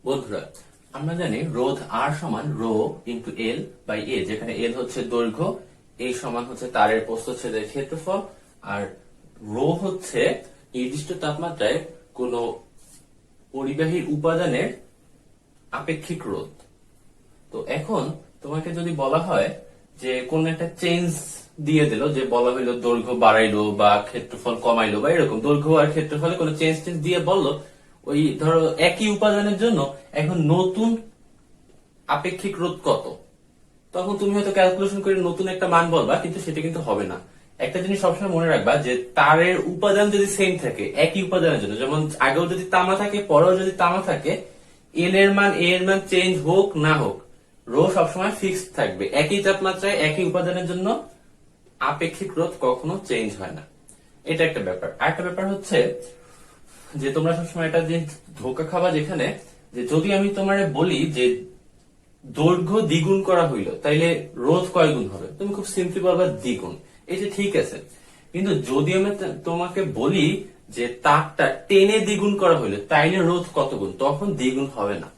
বন্ধুরা, আমরা জানি রোধ আর সমান রো ইন্টু এল বাই এ, যেখানে এল হচ্ছে দৈর্ঘ্য, এ সমান হচ্ছে তারের প্রস্থচ্ছেদের ক্ষেত্রফল, আর রো হচ্ছে নির্দিষ্ট তাপমাত্রায় কোন পরিবাহী উপাদানের আপেক্ষিক রোধ। তো এখন তোমাকে যদি বলা হয় যে কোন একটা চেঞ্জ দিয়ে দিল, যে বলা হইলো দৈর্ঘ্য বাড়াইলো বা ক্ষেত্রফল কমাইলো বা এরকম দৈর্ঘ্য আর ক্ষেত্রফলে কোনো চেঞ্জ দিয়ে বললো, ওই ধরো একই উপাদানের জন্য এখন নতুন আপেক্ষিক রোধ কত, তখন তুমি হয়তো ক্যালকুলেশন করে নতুন একটা মান বলবা, কিন্তু সেটা কিন্তু হবে না। একটা জিনিস সবসময় মনে রাখবা যে তারের উপাদান যদি সেম থাকে একই উপাদানের জন্য, যেমন আগেও যদি তামা থাকে পরেও যদি তামা থাকে, এল এর মান এ এর মান চেঞ্জ হোক না হোক, রো সবসময় ফিক্সড থাকবে। একই তাপমাত্রায় একই উপাদানের জন্য আপেক্ষিক রোধ কখনো চেঞ্জ হয় না। এটা একটা ব্যাপার। আরেকটা ব্যাপার হচ্ছে যে তোমরা সবসময় এটা যে ধোকা খাবা, যেখানে যে যদি আমি তোমারে বলি যে দৈর্ঘ্য দ্বিগুণ করা হইলো তাইলে রোধ কয় গুণ হবে, তুমি খুব সিম্পলি বলবা দ্বিগুণ। এই যে ঠিক আছে, কিন্তু যদি আমি তোমাকে বলি যে তারটা টেনে দ্বিগুণ করা হইলো তাইলে রোধ কত গুণ, তখন দ্বিগুণ হবে না।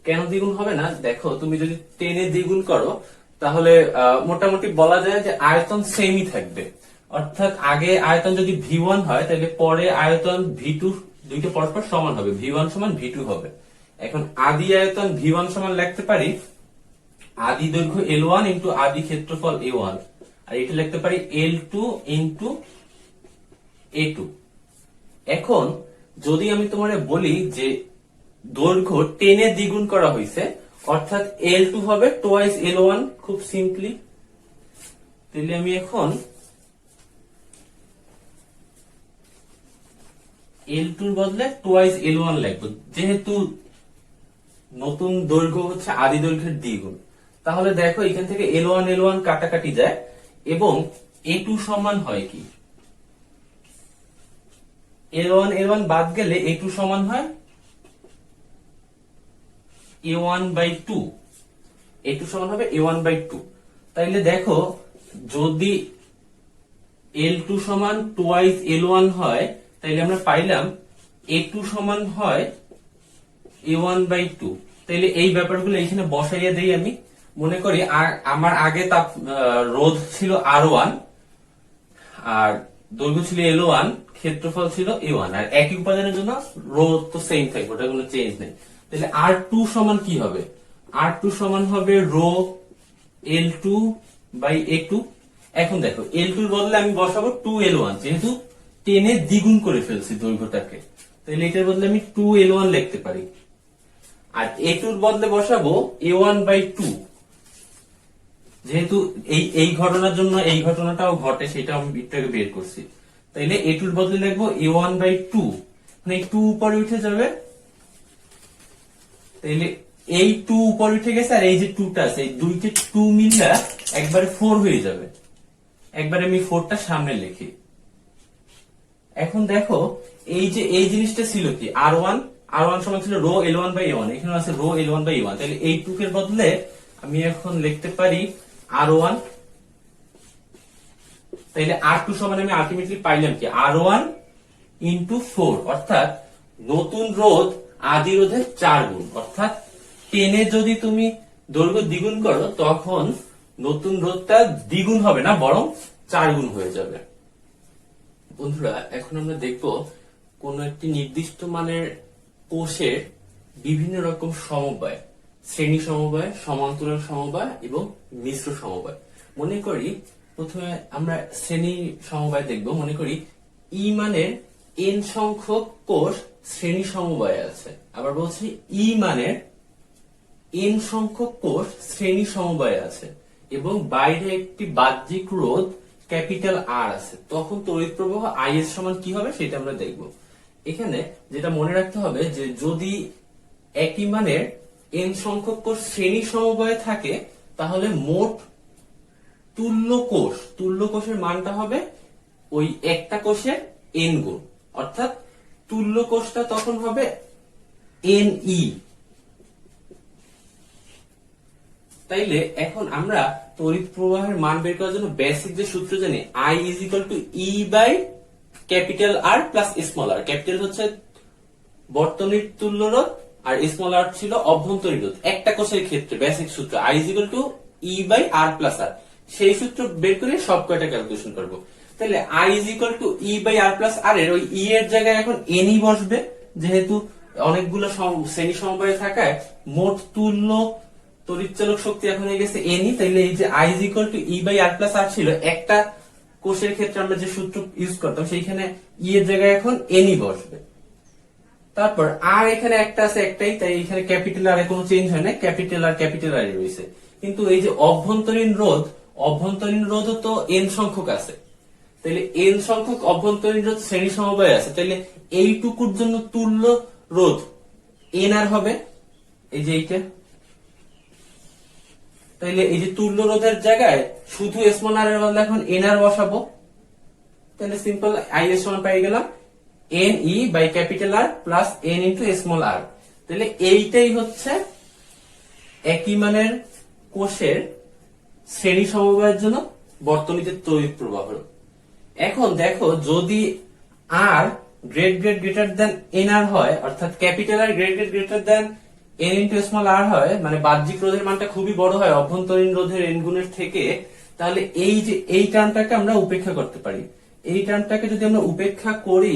কেন দ্বিগুণ হবে না? দেখো, তুমি যদি টেনে দ্বিগুণ করো তাহলে মোটামুটি বলা যায় যে আয়তন সেমই থাকবে। অর্থাৎ আগে আয়তন যদি V1 হয় তাহলে পরে আয়তন V2, দুইটা পরস্পর সমান হবে, V1 সমান V2 হবে। এখন আদি আয়তন V1 সমান লিখতে পারি আদি দৈর্ঘ্য L1 ইন্টু আদি ক্ষেত্রফল A1, আর এটা লিখতে পারি L2 ইন্টু A2। এখন যদি আমি তোমারে বলি যে দৈর্ঘ্য টেনে দ্বিগুণ করা হয়েছে, অর্থাৎ L2 হবে টোয়াইস L1, খুব সিম্পলি। তাহলে আমি এখন L2 এর বদলে টোয়াইস L1 লিখবো, যেহেতু নতুন দৈর্ঘ্য হচ্ছে আদি দৈর্ঘ্যের দ্বিগুণ। তাহলে দেখো এখান থেকে L1 L1 কাটাকাটি যায় এবং A2 সমান হয় কি, L1 L1 বাদ গেলে A2 সমান হয় A1 বাই 2। A2 সমান হবে A1 বাই 2। তাইলে দেখো, যদি L2 সমান টোয়াইস L1 হয় তাইলে আমরা পাইলাম A2 সমান হয় A1 বাই 2। তাইলে এই ব্যাপারগুলো এখানে বসাইয়া দেই আমি। মনে করি আমার আগে রোধ ছিল R1 আর দৈর্ঘ্য ছিল L1, ক্ষেত্রফল ছিল A1, আর একই উপাদানের জন্য রোধ তো সেম থাকবে, ওটা কোনো চেঞ্জ নেই। তাহলে R2 সমান কি হবে? R2 সমান হবে রো L2 বাই A2। এখন দেখো, L2 এর বদলে আমি বসাবো 2L1, যেহেতু টেনে দ্বিগুণ করে ফেলছি দৈর্ঘ্যটাকে, তাহলে এটার বদলে আমি 2L1 লিখতে পারি। আর A2 এর বদলে বসাবো A1 বাই 2, যেহেতু এই ঘটনার জন্য এই ঘটনাটাও ঘটে, সেটা আমি একটু বের করছি। তাইলে A2 এর বদলে লিখবো A1 বাই 2, মানে 2 উপরে উঠে যাবে। তাইলে এই 2 উপরে উঠে গেছে, আর এই যে 2টা আছে, এই দুইটা 2 মিলা একবারে 4 হয়ে যাবে। একবারে আমি 4টা সামনে লিখি। এখন দেখো, এই যে এই জিনিসটা ছিল কি, R1 সমান ছিল রো L1 বাই A1, এখানে আছে রো L1 বাই A1। তাহলে এই 2 এর বদলে আমি এখন লিখতে পারি R1। তাইলে R2 সমান আমি আলটিমেটলি পাইলাম কি, R1 ইন্টু 4, অর্থাৎ নতুন রোধ আদি রোধের 4 গুণ। অর্থাৎ টেনে যদি তুমি দৈর্ঘ্য দ্বিগুণ করো তখন নতুন রোধটা দ্বিগুণ হবে না, বরং 4 গুণ হয়ে যাবে। বন্ধুরা, এখন আমরা দেখব কোন একটি নির্দিষ্ট মানের কোষের বিভিন্ন রকম সমবায়, শ্রেণী সমবায়, সমান্তরাল সমবায় এবং মিশ্র সমবায়। মনে করি প্রথমে আমরা শ্রেণী সমবায় দেখব। মনে করি ই মানের n সংখ্যক কোষ শ্রেণী সমবায় আছে। আবার বলছি ই মানের n সংখ্যক কোষ শ্রেণী সমবায় আছে এবং বাইরে একটি বাহ্যিক রোধ ক্যাপিটাল R আছে, তখন তড়িৎ প্রবাহ I এর সমান কি হবে সেটা আমরা দেখব। এখানে যেটা মনে রাখতে হবে যে যদি একই মানের n সংখ্যক কোষ শ্রেণী সমবায়ে থাকে তাহলে মোট তুল্য কোষের মানটা হবে ওই একটা কোষের n গুণ, অর্থাৎ তুল্য কোষটা তখন হবে NE। তাইলে এখন আমরা তড়িৎ প্রবাহের মান বের করার জন্য বেসিক যে সূত্র জানি, I is equal to E by capital R plus small r। Capital হচ্ছে বর্তনীর তুল্য রোধ আর স্মল আর ছিল অভ্যন্তরীণ রোধ। একটা কোষের ক্ষেত্রে বেসিক সূত্র I is equal to E by R plus R, সেই সূত্র বের করে সব কয়টা ক্যালকুলেশন করব। তাহলে I is equal to E by R plus R এর ওই E এর জায়গায় এখন N ই বসবে, যেহেতু অনেকগুলো শ্রেণী সমবায়ে থাকায় মোট তুল্য তড়িৎচালক শক্তি এখন হয়ে গেছে N ই। তাইলে এই যে I is equal to E by R plus R ছিল, একটা কোষের ক্ষেত্রে আমরা যে সূত্র ইউজ করতাম সেইখানে E এর জায়গায় এখন N ই বসবে। তারপর আর এখানে একটা আছে, একটাই, তাই এখানে ক্যাপিটাল আর কোনো চেঞ্জ হয় না, ক্যাপিটাল আর রয়েছে। কিন্তু এই যে অভ্যন্তরীণ রোধ তো n সংখ্যক আছে, তাহলে n সংখ্যক অভ্যন্তরীণ রোধ শ্রেণী সমবায় আছে, তাহলে এইটুকুর জন্য তুল্য রোধ n আর হবে, এই যে এইটা। তাইলে এই যে তুল্য রোধের জায়গায় শুধু স্মল আর এর বদলে এখন n আর বসাবো, তাহলে সিম্পল I এর সমান পাই গেলাম n e by capital R plus n into small r। তাহলে এইটাই হচ্ছে একই মানের কোষের শ্রেণী সমবায়ের জন্য বর্তনীতে তড়িৎ প্রবাহ। এখন দেখো, যদি r greater than n r হয়, অর্থাৎ capital R greater than n into small r হয়, মানে বাহ্যিক রোধের মানটা খুবই বড় হয় অভ্যন্তরীণ রোধের n গুণের থেকে, তাহলে এই যে এই টার্মটাকে আমরা উপেক্ষা করতে পারি। এই টার্মটাকে যদি আমরা উপেক্ষা করি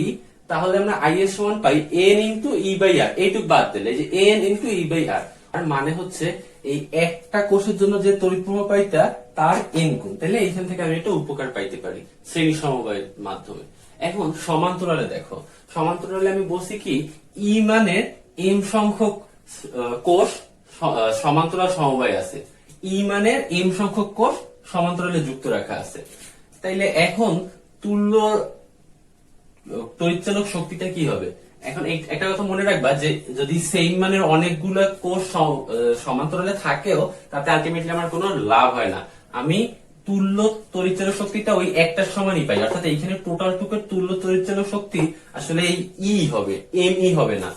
তাহলে আমরা I এর সমান পাই n into E by R, এইটুক বাদ দিলে যে n into E by R। আর মানে হচ্ছে এই একটা কোষের জন্য যে তড়িৎ প্রবাহ পাইতা তার n গুণ। তাহলে এইখান থেকে আমি একটা উপকার পাইতে পারি শ্রেণী সমবায়ের মাধ্যমে। এখন সমান্তরালে দেখো, সমান্তরালে আমি বলছি কি E মানে m সংখ্যক কোষ সমান্তরাল সমবায় আছে, E মানে m সংখ্যক কোষ সমান্তরালে যুক্ত রাখা আছে। তাইলে এখন তুল্য তড়িৎচালক শক্তিটা কি হবে? এখন একটা কথা মনে রাখবা যে যদি সেম মানের অনেকগুলো কোষ সমান্তরালে থাকেও তাতে আলটিমেটলি আমার কোনো লাভ হয় না, আমি তুল্য তড়িৎচালক শক্তিটা ওই একটার সমানই পাই। অর্থাৎ এইখানে টোটাল টুকের তুল্য তড়িৎচালক শক্তি আসলে এই ই হবে, এম ই হবে না।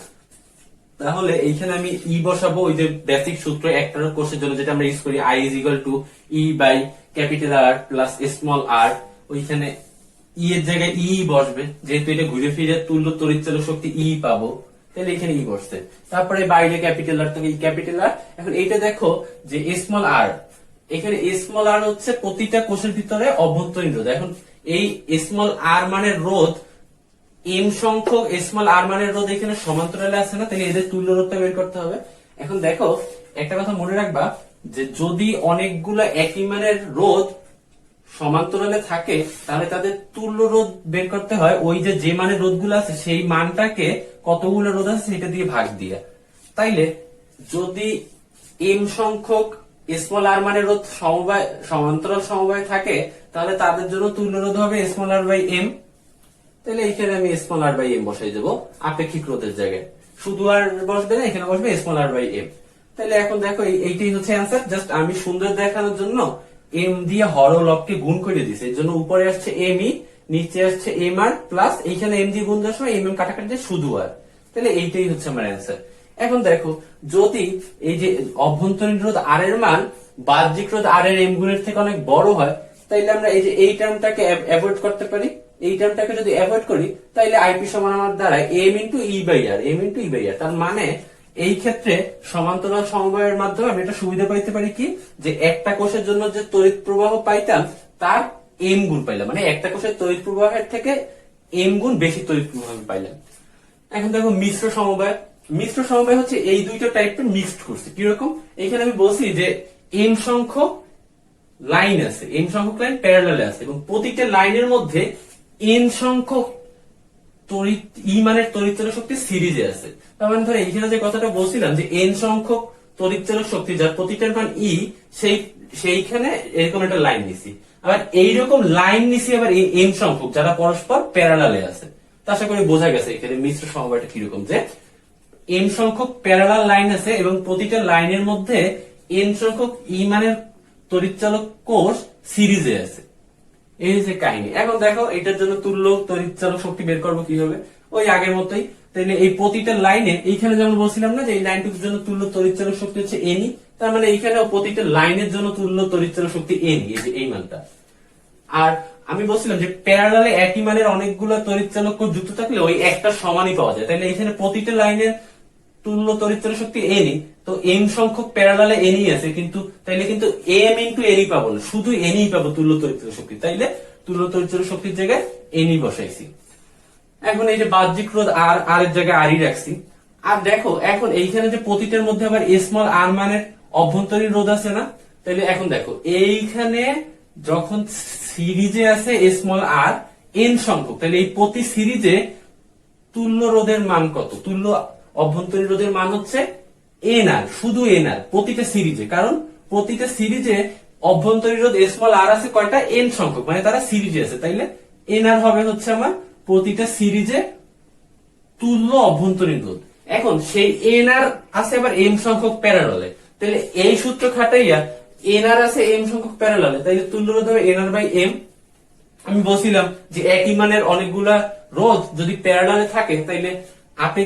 তাহলে এইখানে আমি ই বসাবো ওই যে বেসিক সূত্র একটা কোষের জন্য যেটা আমরা ইউজ করি, I is equal to E by capital R plus small r। ওইখানে ই এর জায়গায় ই বসবে, যেহেতু এটা ঘুরে ফিরে তুল্য তড়িৎচালক শক্তি ই পাবো, তাহলে এখানে ই বসছে। তারপরে বাইরে ক্যাপিটাল আর থেকে ক্যাপিটাল আর। এখন এইটা দেখো যে স্মল আর, এখানে স্মল আর হচ্ছে প্রতিটা কোষের ভিতরে অভ্যন্তরীণ রোধ। এখন এই স্মল আর মানের রোধ এম সংখ্যক স্মল আর মানের রোধ এখানে সমান্তরালে আছে না, তাহলে এদের তুল্য রোধটা বের করতে হবে। এখন দেখো একটা কথা মনে রাখবা যে যদি অনেকগুলো একই মানের রোধ সমান্তরালে থাকে তাহলে তাদের তুল্য রোধ বের করতে হয় ওই যে মানের রোধগুলো আছে সেই মানটাকে কতগুলো রোধ আছে সেটা দিয়ে ভাগ দিয়ে। তাইলে যদি এম সংখ্যক স্মল আর মানের রোধ সমবায় সমান্তরাল সমবায় থাকে তাহলে তাদের জন্য তুল্য রোধ হবে স্মল আর বাই এম। তাহলে এখানে আমি স্মল আর বাই এম বসাই দেবো আপেক্ষিক রোধের জায়গায়, শুধু আর বসবে না, এখানে বসবে স্মল আর বাই এম। তাহলে এখন দেখো এইটাই হচ্ছে অ্যান্সার। জাস্ট আমি সুন্দর দেখানোর জন্য এম দিয়ে হর ও লবকে গুণ করে দিছে, এর জন্য উপরে আসছে এম ই, নিচে আসছে এম আর প্লাস এইখানে এম দিয়ে গুণ দেওয়ার সময় এম এম কাটাকাটি শুধু আর। তাহলে এইটাই হচ্ছে আমার অ্যান্সার। এখন দেখো যদি এই যে অভ্যন্তরীণ রোধ আর এর মান বাহ্যিক রোধ আর এর এম গুণের থেকে অনেক বড় হয়, তাইলে আমরা এই যে এই টার্মটাকে অ্যাভয়েড করতে পারি। এই টার্মটাকে যদি অ্যাভয়েড করি তাইলে আইপি সমান আমার দাঁড়ায় M into E by R, M into E by R. তার মানে এই ক্ষেত্রে সমান্তরাল সমবায়ের মাধ্যমে আমি একটা সুবিধা পাইতে পারি কি, যে একটা কোষের জন্য যে তড়িৎ প্রবাহ পাইতাম তার এম গুণ পাইলাম, মানে একটা কোষের তড়িৎ প্রবাহের থেকে এম গুণ বেশি তড়িৎ প্রবাহ পাইলাম। এখন দেখো মিশ্র সমবায়, মিশ্র সমবায় হচ্ছে এই দুইটা টাইপের মিক্সড করছে। কিরকম? এখানে আমি বলছি যে এম সংখ্যক লাইন আছে, এম সংখ্যক লাইন প্যারালালে আছে এবং প্রতিটা লাইনের মধ্যে এন সংখ্যক তড়িৎ ই মানের তড়িৎচালক শক্তি সিরিজে আছে। তার মানে ধরো এইখানে যে কথাটা বলছিলাম যে এন সংখ্যক তড়িৎচালক শক্তি যার প্রতিটার মান ই, সেইখানে এরকম একটা লাইন নিছি। আবার এইরকম লাইন নিছি আবার এম সংখ্যক যারা পরস্পর প্যারালালে আছে। তা আশা করি বোঝা গেছে এখানে মিশ্র সমবায়টা কিরকম, যে এম সংখ্যক প্যারালাল লাইন আছে এবং প্রতিটা লাইনের মধ্যে এন সংখ্যক ই মানের তড়িৎচালক কোষ সিরিজে আছে। এই যে কাহিনী। এখন দেখো এটার জন্য তুল্য তড়িৎচালক শক্তি বের করবো কিভাবে, ওই আগের মতোই। তাহলে এই প্রতিটা লাইনে এইখানে যেমন বলছিলাম না যে এই লাইনটুকুর জন্য তুল্য তড়িৎচালক শক্তি হচ্ছে এনই, তার মানে এইখানেও প্রতিটা লাইনের জন্য তুল্য তড়িৎচালক শক্তি এনই, এই যে এই মানটা। আর আমি বলছিলাম যে প্যারালালে একই মানের অনেকগুলো তড়িৎচালক যুক্ত থাকলে ওই একটা সমানই পাওয়া যায়। তাহলে এখানে প্রতিটা লাইনের তুল্য তড়িৎচল শক্তি এনই, তো এন সংখ্যক প্যারালালে এনই আছে, কিন্তু তাইলে কিন্তু এম ইন্টু এনই পাবো না, শুধু এনই পাবো তুল্য তড়িৎচল শক্তি। তাইলে তুল্য তড়িৎচল শক্তির জায়গায় এনই বসাইছি। এখন এই যে বাহ্যিক রোধ আর আর এর জায়গায় আরই রাখছি। আর দেখো এখন এইখানে যে প্রতিটার মধ্যে আবার স্মল আর মানের অভ্যন্তরীণ রোধ আছে না, তাহলে এখন দেখো এইখানে যখন সিরিজে আছে স্মল আর এন সংখ্যক, তাহলে এই প্রতি সিরিজে তুল্য রোধের মান কত? তুল্য অভ্যন্তরীণ রোধের মান হচ্ছে এন আর, শুধু এন আর প্রতিটা সিরিজে, কারণ প্রতিটা সিরিজে অভ্যন্তরীণ রোধ স্মল আর আছে কয়টা? এন সংখ্যক, মানে তারা সিরিজে আছে। তাইলে এন আর হবে হচ্ছে আমার প্রতিটা সিরিজে তুল্য অভ্যন্তরীণ রোধ। এখন সেই এন আর আছে আবার এম সংখ্যক প্যারালালে, তাহলে এই সূত্র খাটাইয়া এন আর আছে এম সংখ্যক প্যারালালে, তাইলে তুল্য রোধ হবে এন আর বাই এম। আমি বলছিলাম যে একই মানের অনেকগুলা রোধ যদি প্যারালালে থাকে, তাইলে আপনি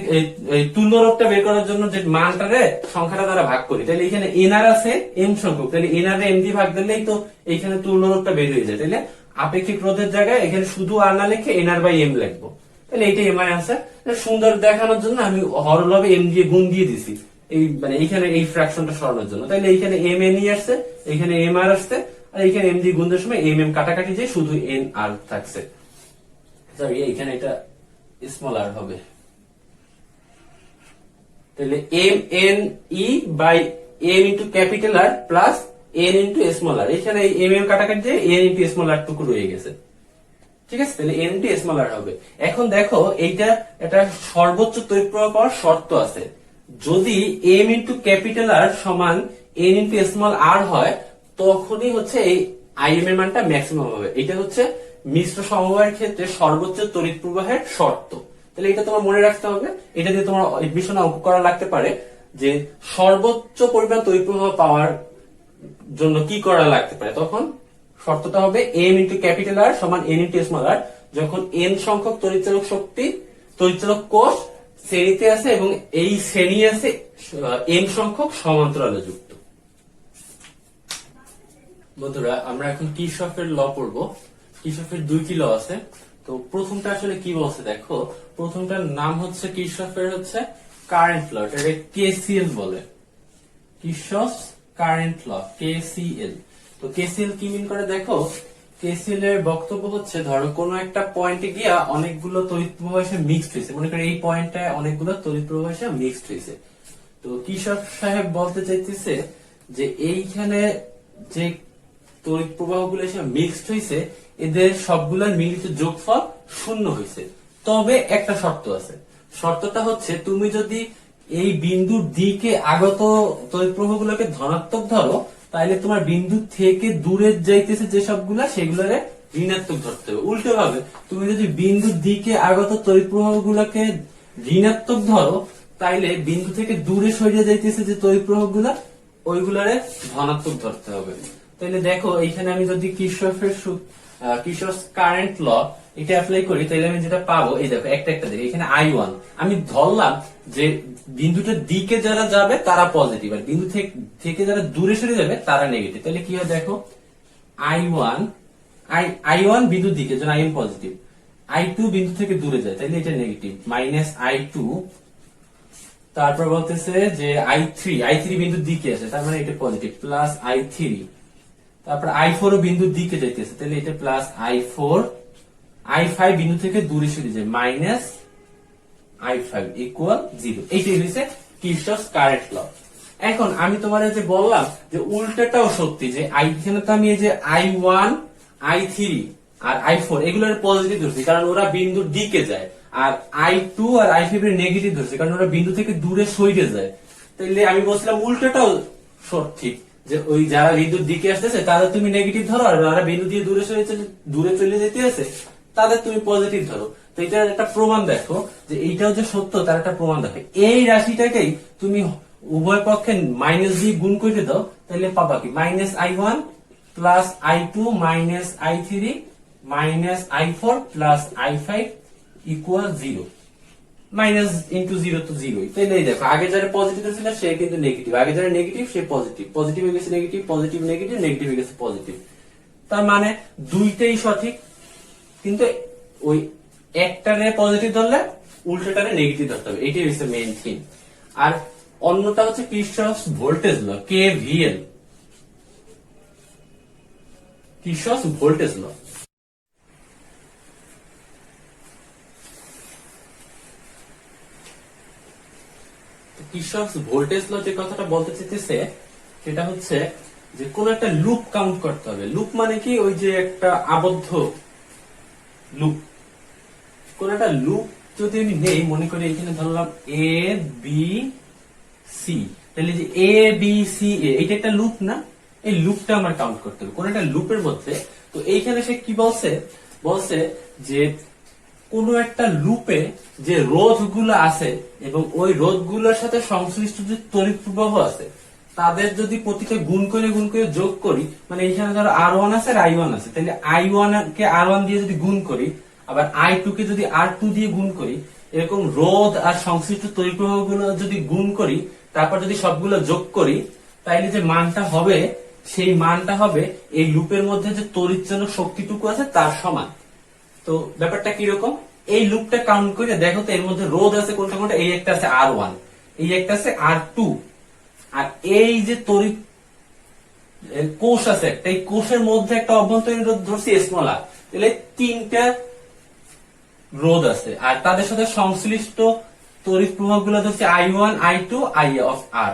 তুল্য রোধটা বের করার জন্য যে মানটারে সংখ্যাটা দ্বারা ভাগ করি, তাহলে এখানে এন আর আছে এম সংখ্যক, তাহলে এন আর এম দিয়ে ভাগ দিলেই তো এইখানে তুল্য রোধটা বের হয়ে যায়। তাহলে আপেক্ষিক রোধের জায়গায় এখানে শুধু আর না লিখে এন আর বাই এম লিখবো, তাহলে এইটাই এম আই আনসার। সুন্দর দেখানোর জন্য আমি হরলবে এম দিয়ে গুণ দিয়ে দিছি, এই মানে এইখানে এই ফ্র্যাকশনটা সরানোর জন্য। তাইলে এইখানে এম এন আসছে, এইখানে এম আর আসছে, আর এইখানে এম দিয়ে গুণ দেওয়ার সময় এম এম কাটাকাটি যে শুধু এন আর থাকছে। সরি, এইখানে এটা স্মল আর হবে, তাহলে M N E by M into capital R plus N into small R, এখানে এম এম কাটাকাটি যে এন ইন্টু স্মল আর টুকু রয়ে গেছে। ঠিক আছে, তাহলে এন ইন্টু স্মল আর হবে। এখন দেখো এইটা একটা সর্বোচ্চ তড়িৎ প্রবাহ পাওয়ার শর্ত আছে, যদি এম ইন্টু ক্যাপিটাল আর সমান এন ইন্টু স্মল আর হয়, তখনই হচ্ছে এই আইএম এর মানটা ম্যাক্সিমাম হবে। এটা হচ্ছে মিশ্র সমবায়ের ক্ষেত্রে সর্বোচ্চ তড়িৎ প্রবাহের শর্ত। তাহলে এটা তোমার মনে রাখতে হবে, এটা দিয়ে তোমার এডমিশনে অঙ্ক করা লাগতে পারে যে সর্বোচ্চ পরিমাণ তড়িৎ প্রবাহ পাওয়ার জন্য কি করা লাগতে পারে। তখন শর্তটা হবে এম ইন্টু ক্যাপিটাল আর সমান এন ইন্টু স্মল আর, যখন এন সংখ্যক তড়িৎচালক শক্তি তড়িৎচালক কোষ শ্রেণীতে আছে এবং এই শ্রেণী আছে এম সংখ্যক সমান্তরালে যুক্ত। বন্ধুরা, আমরা এখন কিরশফের ল পড়বো। কিরশফের 2টি ল আছে। তো প্রথমটা আসলে কি বলছে দেখো, প্রথমটার নাম হচ্ছে কিরশফের হচ্ছে কারেন্ট ল, এটা কেসিএল বলে, কিরশফ কারেন্ট ল, কেসিএল। তো কেসিএল কি মিন করে দেখো, কেসিএল এর বক্তব্য হচ্ছে ধরো কোন একটা পয়েন্টে গিয়া অনেকগুলো তড়িৎ প্রবাহ এসে মিক্সড হয়েছে, মনে করো এই পয়েন্টটায় অনেকগুলো তড়িৎ প্রবাহ এসে মিক্সড হয়েছে। তো কিরশফ সাহেব বলতে চাইতেছে যে এইখানে যে তড়িৎ প্রবাহ গুলো এসে মিক্সড হয়েছে, এদের সবগুলোর মিলিত যোগফল 0 হয়েছে। তবে একটা শর্ত আছে, শর্তটা হচ্ছে তুমি যদি এই বিন্দুর দিকে আগত তড়িৎ প্রবাহ গুলোকে ধনাত্মক ধরো, তাহলে তোমার বিন্দু থেকে দূরে যাইতেছে যে সবগুলা সেগুলোরে ঋণাত্মক ধরতে হবে। উল্টো ভাবে তুমি যদি বিন্দুর দিকে আগত তড়িৎ প্রবাহ গুলাকে ঋণাত্মক ধরো, তাইলে বিন্দু থেকে দূরে সরিয়ে যাইতেছে যে তড়িৎ প্রবাহ গুলা, ওইগুলারে ধনাত্মক ধরতে হবে। তাহলে দেখো এইখানে আমি যদি কিরশফের কিরশফ কারেন্ট ল এটা অ্যাপ্লাই করি, তাহলে আমি যেটা পাবো, এই দেখো একটা একটা দিকে এখানে I1 আমি ধরলাম যে বিন্দুটার দিকে যারা যাবে তারা পজিটিভ, আর বিন্দু থেকে যারা দূরে সরে যাবে তারা নেগেটিভ। তাহলে কি হয় দেখো, I1 বিন্দুর দিকে যেন I1 পজিটিভ, I2 বিন্দু থেকে দূরে যায় তাহলে এটা নেগেটিভ, মাইনাস I2, তারপর বলতেছে যে I3 বিন্দুর দিকে আছে তার মানে এটা পজিটিভ, প্লাস I3, তারপর I4 ও বিন্দুর দিকে যাইতেছে তাহলে এটা প্লাস I4, I5 বিন্দু থেকে দূরে সরে যায় মাইনাস I5 ইকুয়াল 0। এইটাই হচ্ছে কিরশফ কারেন্ট ল। এখন আমি তোমার যে বললাম যে উল্টাটাও সত্যি, যে এইখানে তো আমি এই যে I1, I3 আর I4 এগুলোর পজিটিভ ধরছি কারণ ওরা বিন্দুর দিকে যায়, আর I2 আর I5 এর নেগেটিভ ধরছি কারণ ওরা বিন্দু থেকে দূরে সরে যায়। তাইলে আমি বলছিলাম উল্টাটাও সঠিক, যে ওই যারা বিন্দুর দিকে আসতেছে তাদের তুমি নেগেটিভ ধরো, আর যারা বিন্দু দিয়ে দূরে চলে যেতে আছে তাদের তুমি পজিটিভ ধরো। তো এটার একটা প্রমাণ দেখো যে এইটাও যে সত্য তার একটা প্রমাণ দেখো। এই রাশিটাকেই তুমি উভয় পক্ষে মাইনাস দিয়ে গুণ করে দাও, তাহলে পাবা কি minus I1 plus I2 minus I3 minus I4 plus I5 equal 0। Minus into 0 তো 0। তাহলে এই দেখো আগে যারা পজিটিভ ছিল সে কিন্তু নেগেটিভ, আগে যারা নেগেটিভ সে পজিটিভ, পজিটিভ হয়ে গেছে নেগেটিভ, পজিটিভ নেগেটিভ, নেগেটিভ হয়ে গেছে পজিটিভ। তার মানে দুইটাই সঠিক, কিন্তু ওই একটারে পজিটিভ ধরলে উল্টোটারে নেগেটিভ ধরতে হবে, এটাই হচ্ছে মেইন থিম। আর অন্যটা হচ্ছে Kirchhoff's voltage law, KVL, Kirchhoff's voltage law. Kirchhoff's voltage law যে কথাটা বলতে চাইতেছে সেটা হচ্ছে যে কোন একটা লুপ কাউন্ট করতে হবে। লুপ মানে কি, ওই যে একটা আবদ্ধ লুপ। কোন একটা লুপ যদি আমি নেই, মনে করি এখানে ধরলাম এ বি সি, তাহলে যে এ বি সি এ, এটা একটা লুপ না? এই লুপটা আমার কাউন্ট করতে হবে কোন একটা লুপের মধ্যে। তো এইখানে সে কি বলছে, বলছে যে কোন একটা লুপে যে রোধ গুলো আছে এবং ওই রোধ গুলোর সাথে সংশ্লিষ্ট যে তড়িৎ প্রবাহ আছে তাদের যদি প্রতিটা গুণ করে যোগ করি, মানে এখানে ধরো R1 আছে আর I1 আছে, তাহলে I1 কে R1 দিয়ে যদি গুণ করি, আবার I2 কে যদি R2 দিয়ে গুণ করি, এরকম রোধ আর সংশ্লিষ্ট তড়িৎ প্রবাহ গুলো যদি গুণ করি, তারপর যদি সবগুলো যোগ করি, তাইলে যে মানটা হবে সেই মানটা হবে এই লুপের মধ্যে যে তড়িৎচালক শক্তিটুকু আছে তার সমান। তো ব্যাপারটা কিরকম, এই লুপটা কাউন্ট করে দেখো তো এর মধ্যে রোধ আছে কোনটা কোনটা, এই একটা আছে R1, এই একটা আছে R2, আর এই যে তড়িৎ কোষ আছে একটা, এই কোষের মধ্যে একটা অভ্যন্তরীণ রোধ ধরছি স্মল r, তাহলে তিনটা রোধ আছে আর তাদের সাথে সংশ্লিষ্ট তড়িৎ প্রবাহ গুলো ধরছি I1 I2 I of R।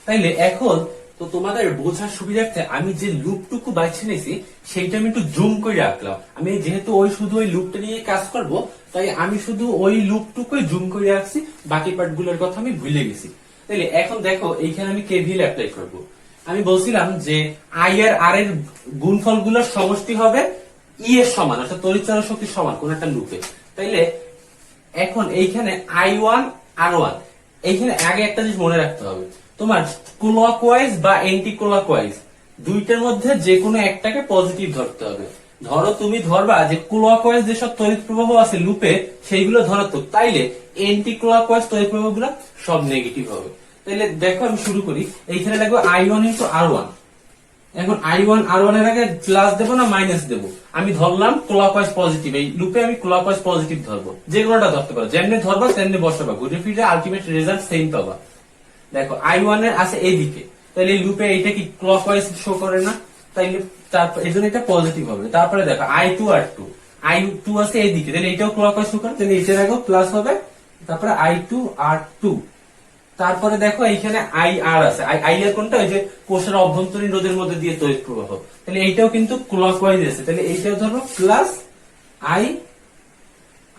তাইলে এখন তো তোমাদের বোঝার সুবিধার্থে আমি যে লুপটুকু বাছে নিয়েছি সেইটা আমি একটু জুম করে রাখলাম। আমি যেহেতু শুধু ওই লুপটা নিয়ে কাজ করব, তাই আমি শুধু ওই লুপটুকুই জুম করে রাখছি, বাকি পার্ট গুলোর কথা আমি ভুলে গেছি। তাইলে এখন দেখো এইখানে আমি কেভিএল অ্যাপ্লাই করব। আমি বলছিলাম যে আই আর আর এর গুণফল গুলোর সমষ্টি হবে ই এর সমান, অর্থাৎ তড়িৎচালক শক্তির সমান কোন একটা লুপে। তাইলে এখন এইখানে I1 R1, এইখানে আগে একটা জিনিস মনে রাখতে হবে, তোমার ক্লকওয়াইজ বা এন্টি ক্লকওয়াইজ দুইটার মধ্যে যে কোনো একটাকে পজিটিভ ধরতে হবে। ধরো তুমি ধরবা যে ক্লকওয়াইজ যেসব তড়িৎ প্রবাহ আছে লুপে সেইগুলো ধনাত্মক, তাইলে এন্টি ক্লকওয়াইজ তড়িৎ প্রবাহ গুলো সব নেগেটিভ হবে। তাইলে দেখো আমি শুরু করি, এইখানে লাগবে I1 ইন্টু R1। এখন I1 R1 এর আগে প্লাস দেবো না মাইনাস দেবো, আমি ধরলাম ক্লকওয়াইজ পজিটিভ, এই লুপে আমি ক্লকওয়াইজ পজিটিভ ধরবো, যে কোনোটা ধরতে পারো, যেমনি ধরবা তেমনি বসাবা, ঘুরে ফিরে আলটিমেট রেজাল্ট সেম পাবা। দেখো I1 এর আছে এইদিকে, তাহলে এই লুপে এইটা কি ক্লকওয়াইজ শো করে না, তাইলে তারপর এই জন্য এটা পজিটিভ হবে। তারপরে দেখো I2 R2, I2 আছে এইদিকে, তাহলে এইটাও ক্লকওয়াইজ শো করে, তাহলে এইটার আগেও প্লাস হবে, তারপরে I2 R2। তারপরে দেখো এইখানে আই আর আছে, আই আর কোনটা, ওই যে কোষের অভ্যন্তরীণ রোধের মধ্যে দিয়ে তড়িৎ প্রবাহ, তাহলে এইটাও কিন্তু ক্লকওয়াইজ আছে, তাহলে এইটাও ধরো প্লাস আই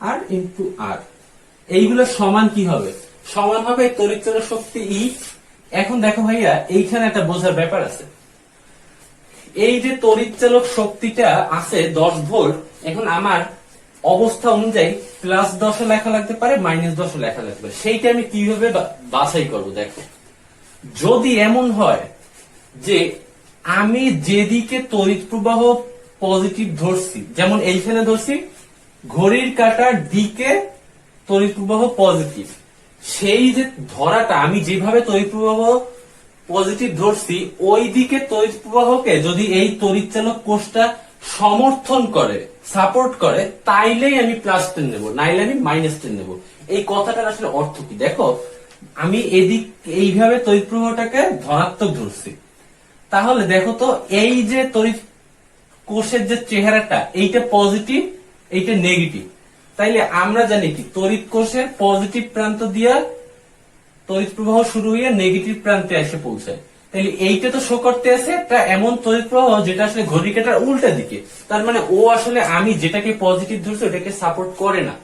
আর ইন্টু আর। এইগুলো সমান কি হবে, সমান হবে তড়িৎচালক শক্তি ই। এখন দেখো ভাইয়া এইখানে একটা বোঝার ব্যাপার আছে, এই যে তড়িৎচালক শক্তিটা আছে 10 ভোল্ট, এখন আমার অবস্থা অনুযায়ী প্লাস 10 লেখা লাগতে পারে, মাইনাস 10 লেখা লাগতে পারে, সেইটা আমি কিভাবে বাছাই করব। দেখো যদি এমন হয় যে আমি যেদিকে তড়িৎ প্রবাহ পজিটিভ ধরছি, যেমন এইখানে ধরছি ঘড়ির কাঁটার দিকে তড়িৎ প্রবাহ পজিটিভ, সেই যে ধরাটা আমি যেভাবে তড়িৎ প্রবাহ পজিটিভ ধরছি ওই দিকে তড়িৎ প্রবাহকে যদি এই তড়িৎচালক কোষটা সমর্থন করে, সাপোর্ট করে, তাইলেই আমি প্লাস 10 নেব, নাইলে আমি মাইনাস 10 নেব। এই কথাটার আসলে অর্থ কি, দেখো আমি এদিক এইভাবে তড়িৎ প্রবাহটাকে ধনাত্মক ধরছি, তাহলে দেখো তো এই যে তড়িৎ কোষের যে চেহারাটা এইটা পজিটিভ, এইটা নেগেটিভ, তাইলে আমরা জানি কি তড়িৎ কোষের পজিটিভ প্রান্ত দিয়া তড়িৎ প্রবাহ শুরু হয়ে নেগেটিভ প্রান্তে এসে পৌঁছায়, তাহলে এইটা তো শো করতে আছে একটা এমন তড়িৎ প্রবাহ যেটা আসলে ঘড়ি কাঁটার উল্টা দিকে, তার মানে ও আসলে আমি যেটাকে পজিটিভ ধরছি ওটাকে সাপোর্ট করে না।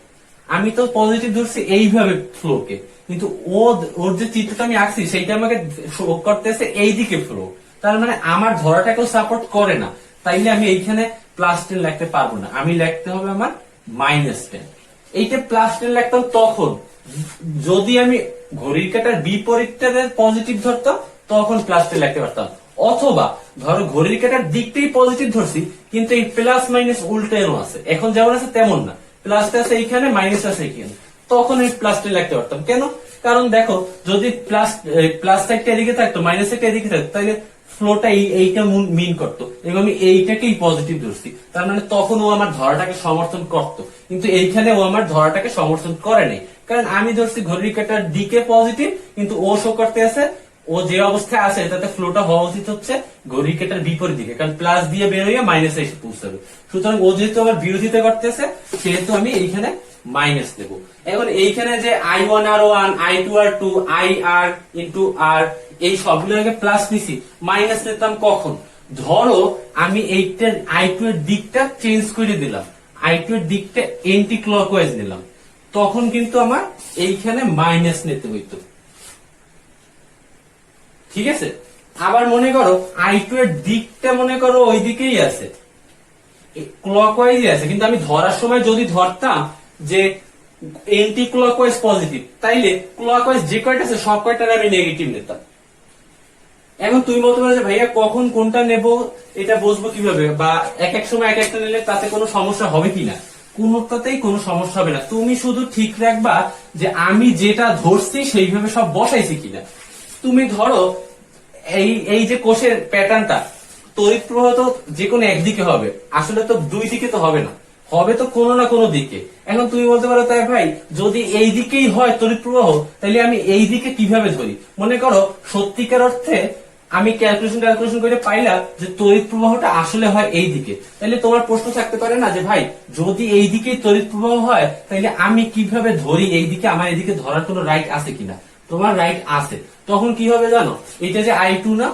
আমি তো পজিটিভ ধরছি এইভাবে ফ্লোকে, কিন্তু ওর যে চিত্রটা আমি আঁকছি সেইটা আমাকে শো করতেছে এইদিকে ফ্লো, তার মানে আমার ধরাটাকেও সাপোর্ট করে না, তাইলে আমি এইখানে প্লাস 10 লিখতে পারবো না, আমি লিখতে হবে আমার মাইনাস 10। এইটা প্লাস 10 লিখতাম তখন যদি আমি ঘড়ির কাঁটার বিপরীতটাকে পজিটিভ ধরতাম, তখন প্লাস 10 লিখতে পারতাম। অথবা ধরো ঘড়ির কাঁটার দিকটাই পজিটিভ ধরছি কিন্তু এই প্লাস মাইনাস উল্টানো আছে, এখন যেমন আছে তেমন না, প্লাসটা আছে এইখানে মাইনাস আছে এইখানে, তখন এই প্লাস 10 লিখতে পারতাম। কেন, কারণ দেখো যদি প্লাস সাইডটা এদিকে থাকতো মাইনাস সাইডটা এদিকে থাকতো, তাহলে ফ্লোটা এইটা মিন করতো এবং আমি এইটাকেই পজিটিভ ধরছি, তার মানে তখন ও আমার ধরাটাকে সমর্থন করতো, কিন্তু এইখানে ও আমার ধরাটাকে সমর্থন করে নাই, কারণ আমি ধরছি ঘড়ির কাঁটার দিকে পজিটিভ, কিন্তু ও শো করতে আছে ও যে অবস্থায় আছে তাতে ফ্লোটা হওয়া উচিত হচ্ছে ঘড়ির কাঁটার বিপরীত দিকে, কারণ প্লাস দিয়ে বের হয়ে মাইনাসে এসে পৌঁছাবে। সুতরাং ও যেহেতু আমার বিরোধিতা করতেছে সেহেতু আমি এইখানে মাইনাস দেবো। এখন এইখানে যে I1R1, I2R2, IR ইন্টু আর এই সবগুলোকে প্লাস নিছি, মাইনাস নিতাম কখন? ধরো আমি এইটার I2 এর দিকটা চেঞ্জ করে দিলাম, I2 এর দিকটা এন্টি ক্লকওয়াইজ নিলাম, তখন কিন্তু আমার এইখানে মাইনাস নিতে হইতো। ঠিক আছে, আবার মনে করো I2 এর দিকটা মনে করো ওই দিকেই আছে, ক্লকওয়াইজ আছে, কিন্তু আমি ধরার সময় যদি ধরতাম যে এন্টি ক্লকওয়াইজ পজিটিভ, তাইলে ক্লকওয়াইজ যে কয়টা আছে সব কয়টার আমি নেগেটিভ নিতাম। এখন তুমি বলতে পারো যে ভাইয়া কখন কোনটা নেব এটা বুঝবো কিভাবে, বা এক এক সময় এক একটা নিলে তাতে কোনো সমস্যা হবে কিনা? কোনোটাতেই কোনো সমস্যা হবে না। তুমি শুধু ঠিক রাখবা যে আমি যেটা ধরছি সেইভাবে সব বসাইছি কিনা। তুমি ধরো এই যে কোষের প্যাটার্নটা, তড়িৎ প্রবাহ তো যে কোনো একদিকে হবে, আসলে তো দুই দিকে তো হবে না, হবে তো কোনো না কোনো দিকে। এখন তুমি বলতে পারো তাই ভাই যদি এই দিকেই হয় তড়িৎ প্রবাহ, তাহলে আমি এই দিকে কিভাবে ধরি? মনে করো সত্যিকার অর্থে আমি ক্যালকুলেশন করে পাইলাম যে তড়িৎ প্রবাহটা আসলে হয় এই দিকে, তাহলে তোমার প্রশ্ন থাকতে পারে না যে ভাই যদি এই দিকে তড়িৎ প্রবাহ হয় তাহলে আমি কিভাবে ধরি এই দিকে, আমার এদিকে ধরার কোনো রাইট আছে কিনা? তোমার রাইট আছে। তখন কি হবে জানো, এটা যে I2 না,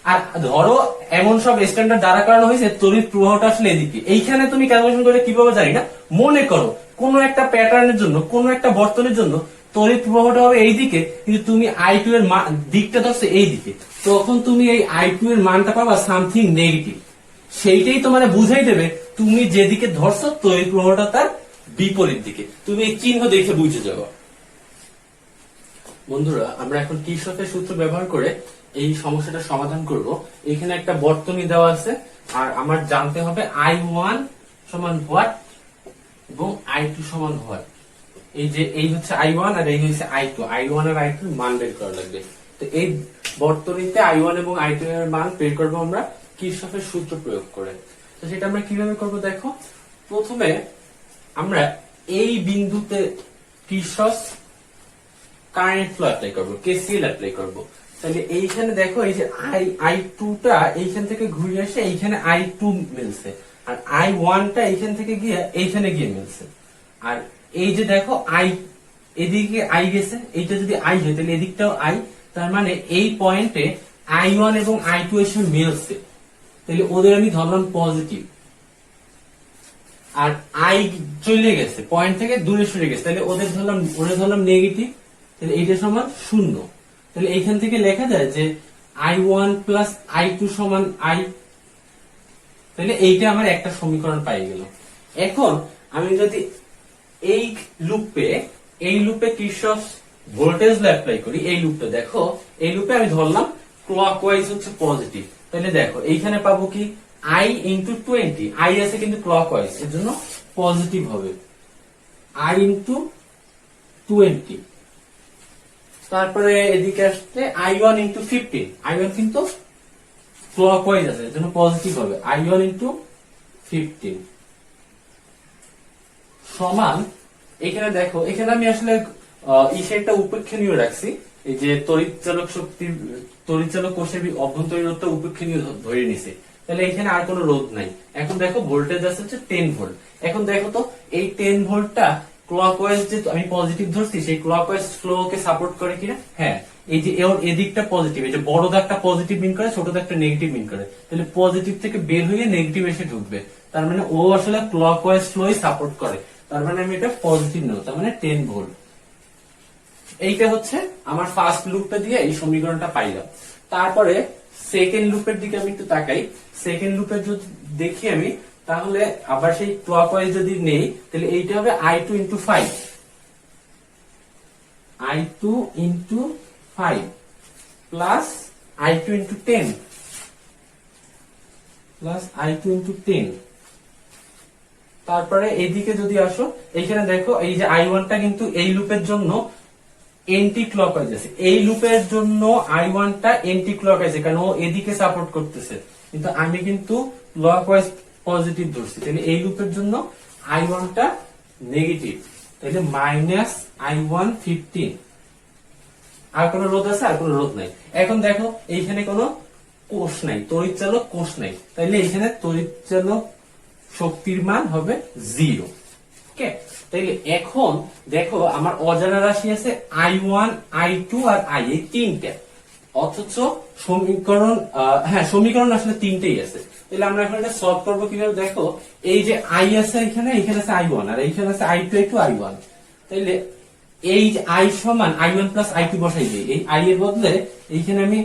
আর ধরো এমন সব স্ট্যান্ডার্ড দ্বারা করানো হয়েছে তড়িৎ প্রবাহটা আসলে এদিকে, এইখানে তুমি ক্যালকুলেশন করে কিভাবে জানি না, মনে করো কোন একটা প্যাটার্নের জন্য, কোন একটা বর্তনীর জন্য তড়িৎ প্রবাহটা হবে এই দিকে, কিন্তু তুমি I2 এর দিকটা ধরছো এই দিকে, তখন তুমি এই I2 এর মানটা পাবা সামথিং নেগেটিভ। সেইটাই তোমার বুঝাই দেবে তুমি যেদিকে ধরছো তড়িৎ প্রবাহটা তার বিপরীত দিকে। তুমি এই চিহ্ন দেখে বুঝে যাবো। বন্ধুরা, আমরা এখন কিরশফের সূত্র ব্যবহার করে এই সমস্যাটা সমাধান করব। এখানে একটা বর্তনী দেওয়া আছে, আর আমার জানতে হবে I1 সমান হোয়াট এবং I2 সমান হোয়াট। এই হচ্ছে I1 আর এই হচ্ছে I2, I1 আর I2 এর মান বের করা লাগবে। তো এই বর্তনীতে I1 এবং I2 এর মান বের করবো আমরা কিরশফের সূত্র প্রয়োগ করে। তো সেটা আমরা কিভাবে করব দেখো। প্রথমে আমরা এই বিন্দুতে কিরশফ কারেন্ট ফ্লো অ্যাপ্লাই করবো, KCL অ্যাপ্লাই করবো। তাহলে এইখানে দেখো এই যে I2 টা এইখান থেকে ঘুরে আসে এইখানে I2 মিলছে, আর I1 টা এইখান থেকে গিয়ে এইখানে গিয়ে মিলছে। আর এই যে দেখো এদিকে I গেছে, এইটা যদি I হয় তাহলে এদিকটাও I, তার মানে এই পয়েন্টে I1 এবং I2 এসে মিলছে, তাহলে ওদের আমি ধরলাম পজিটিভ। আর I চলে গেছে পয়েন্ট থেকে দূরে সরে গেছে, তাহলে ওদের ধরলাম নেগেটিভ, তাহলে এইটা সমান 0। তাহলে এইখান থেকে লেখা যায় যে I1 প্লাস I2 সমান I। তাহলে এইটা আমার একটা সমীকরণ পাই গেল। এখন আমি যদি এই লুপে কিরশফ ভোল্টেজ ল অ্যাপ্লাই করি, এই লুপটা দেখো, এই লুপে আমি ধরলাম ক্লকওয়াইজ হচ্ছে পজিটিভ, তাহলে দেখো এইখানে পাবো কি I ইন্টু 20, I আছে কিন্তু ক্লকওয়াইজ, এর জন্য পজিটিভ হবে I ইন্টু 20। তারপরে এদিকে আসতে I1 ইন্টু 15, I1 কিন্তু ক্লকওয়াইজ আছে এর জন্য পজিটিভ হবে I1 ইন্টু 15 সমান, এখানে দেখো এখানে আমি আসলে একটা উপেক্ষণীয় রাখছি, এই যে তড়িৎচালক কোষের অভ্যন্তরীণ রোধটা উপেক্ষণীয় ধরে নিছে, তাহলে এখানে আর কোনো রোধ নাই। এখন দেখো ভোল্টেজ আছে হচ্ছে 10 ভোল্ট। এখন দেখো তো এই 10 ভোল্টটা ক্লকওয়াইজ যে আমি পজিটিভ ধরছি সেই ক্লকওয়াইজ ফ্লো কে সাপোর্ট করে কিনা? হ্যাঁ, এই যে ওর এদিকটা পজিটিভ, এই যে বড় দাগটা পজিটিভ মিন করে, ছোট দাগটা নেগেটিভ মিন করে, তাহলে পজিটিভ থেকে বের হয়ে নেগেটিভ এসে ঢুকবে, তার মানে ও আসলে ক্লকওয়াইজ ফ্লোই সাপোর্ট করে, তার মানে আমি এটা পজিটিভ নেব, তার মানে 10 ভোল্ট। এইটা হচ্ছে আমার ফার্স্ট লুপটা দিয়ে এই সমীকরণটা পাইলাম। তারপরে সেকেন্ড লুপের দিকে আমি একটু তাকাই। সেকেন্ড লুপের যদি দেখি আমি, তাহলে আবার সেই ক্লকওয়াইজ যদি নেই, তাহলে এইটা হবে I2 into 5, I2 into 5 plus I2 into 10 plus I2 into 10। তারপরে এইদিকে যদি আসো, এইখানে দেখো এই যে I1 টা কিন্তু এই লুপের জন্য এন্টি ক্লকওয়াইজ আছে, এই লুপের জন্য I1 টা এন্টি ক্লকওয়াইজ, কারণ ও এদিকে সাপোর্ট করতেছে, কিন্তু আমি কিন্তু ক্লকওয়াইজ পজিটিভ ধরছি, তাহলে এই লুপের জন্য I1 টা নেগেটিভ। তাহলে মাইনাস I1 15। আর কোন রোধ আছে? আর কোন রোধ নাই। এখন দেখো এইখানে কোনো কোষ নাই, তড়িৎচালক কোষ নাই, তাইলে এখানে তড়িৎচালক শক্তির মান হবে 0। ওকে, তাইলে এখন দেখো আমার অজানা রাশি আছে I1, I2 আর I, এই তিনটা। অথচ সমীকরণ সমীকরণ আসলে তিনটেই আছে। তাহলে আমরা এখন এটা সলভ করবো কিভাবে? দেখো এই যে I আছে এখানে আছে I1 আর এইখানে আছে I2, I2, I1। তাইলে এই যে I সমান I1 প্লাস I2 বসাই দিই। এই I এর বদলে এইখানে আমি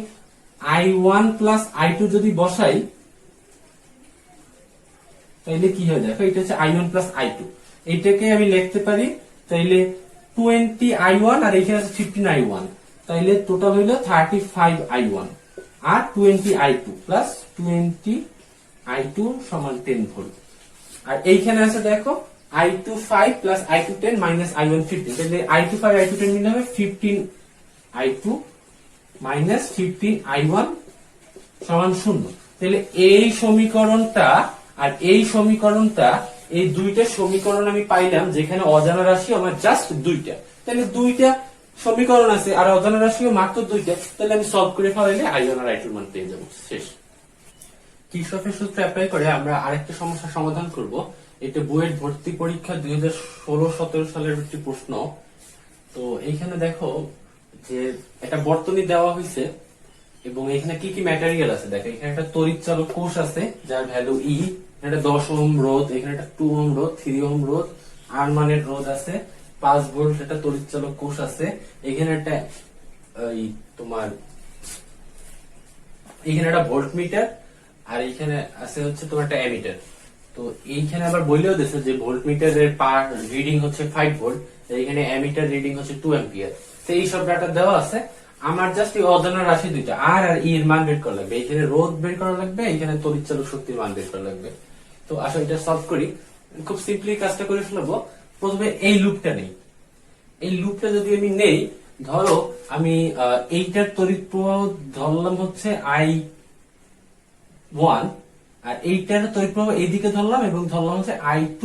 I1 প্লাস I2 যদি বসাই তাইলে কি হয় দেখো, এটা হচ্ছে I1 প্লাস I2। এইটাকে আমি লিখতে পারি তাইলে 20 I1 আর এখানে আছে 15 I1, তাইলে টোটাল হইলো 35 I1 আর 20 I2 প্লাস 20 I2 সমান 10 ভোল্ট। আর এইখানে আছে দেখো I2 5 plus I2 10 minus I1 15, তাহলে I2 5 I2 10 মিলে হবে 15 I2 মাইনাস 15 I1 সমান 0। তাহলে এই সমীকরণটা আর এই সমীকরণটা, এই দুইটা সমীকরণ আমি পাইলাম যেখানে অজানা রাশি আমার জাস্ট দুইটা। তাহলে দুইটা সমীকরণ আছে আর অজানা রাশিও মাত্র দুইটা, তাহলে আমি সলভ করে ফেলাইলে I1 আর I2 এর মান পেয়ে যাবো। শেষ। কিরশফের সূত্র অ্যাপ্লাই করে আমরা আরেকটা সমস্যার সমাধান করব। এটা বইয়ের ভর্তি পরীক্ষা 2016-17 সালের একটি প্রশ্ন। তো এইখানে দেখো যে একটা বর্তনী দেওয়া হয়েছে এবং এখানে কি কি ম্যাটেরিয়াল আছে দেখো। এখানে একটা তড়িৎচালক কোষ আছে যার ভ্যালু E, একটা 10 ওহম রোধ, এখানে একটা 2 ওহম রোধ, 3 ওহম রোধ, আর মানের রোধ আছে, 5 ভোল্ট একটা তড়িৎচালক কোষ আছে, এখানে একটা তোমার এখানে একটা ভোল্ট মিটার, আর এখানে আছে হচ্ছে তোমার একটা অ্যামিটার। তো এইখানে আবার বললেও দিয়েছে যে ভোল্ট মিটারের পার রিডিং হচ্ছে 5 ভোল্ট, এইখানে অ্যামিটার রিডিং হচ্ছে 2 অ্যাম্পিয়ার। তো এই সব ডাটা দেওয়া আছে। আমার জাস্ট এই অজানা রাশি দুইটা আর আর ই এর মান বের করা লাগবে, এখানে রোধ বের করা লাগবে, এখানে তড়িৎচালক শক্তির মান বের করা লাগবে। তো আসলে এটা সলভ করি, খুব সিম্পলি কাজটা করে ফেলবো। প্রথমে এই লুপটা নেই। এই লুপটা যদি আমি নেই, ধরো আমি এইটার তড়িৎ প্রবাহ ধরলাম হচ্ছে I1 আর এইটার তড়িৎ প্রবাহ এইদিকে ধরলাম এবং ধরলাম হচ্ছে I2,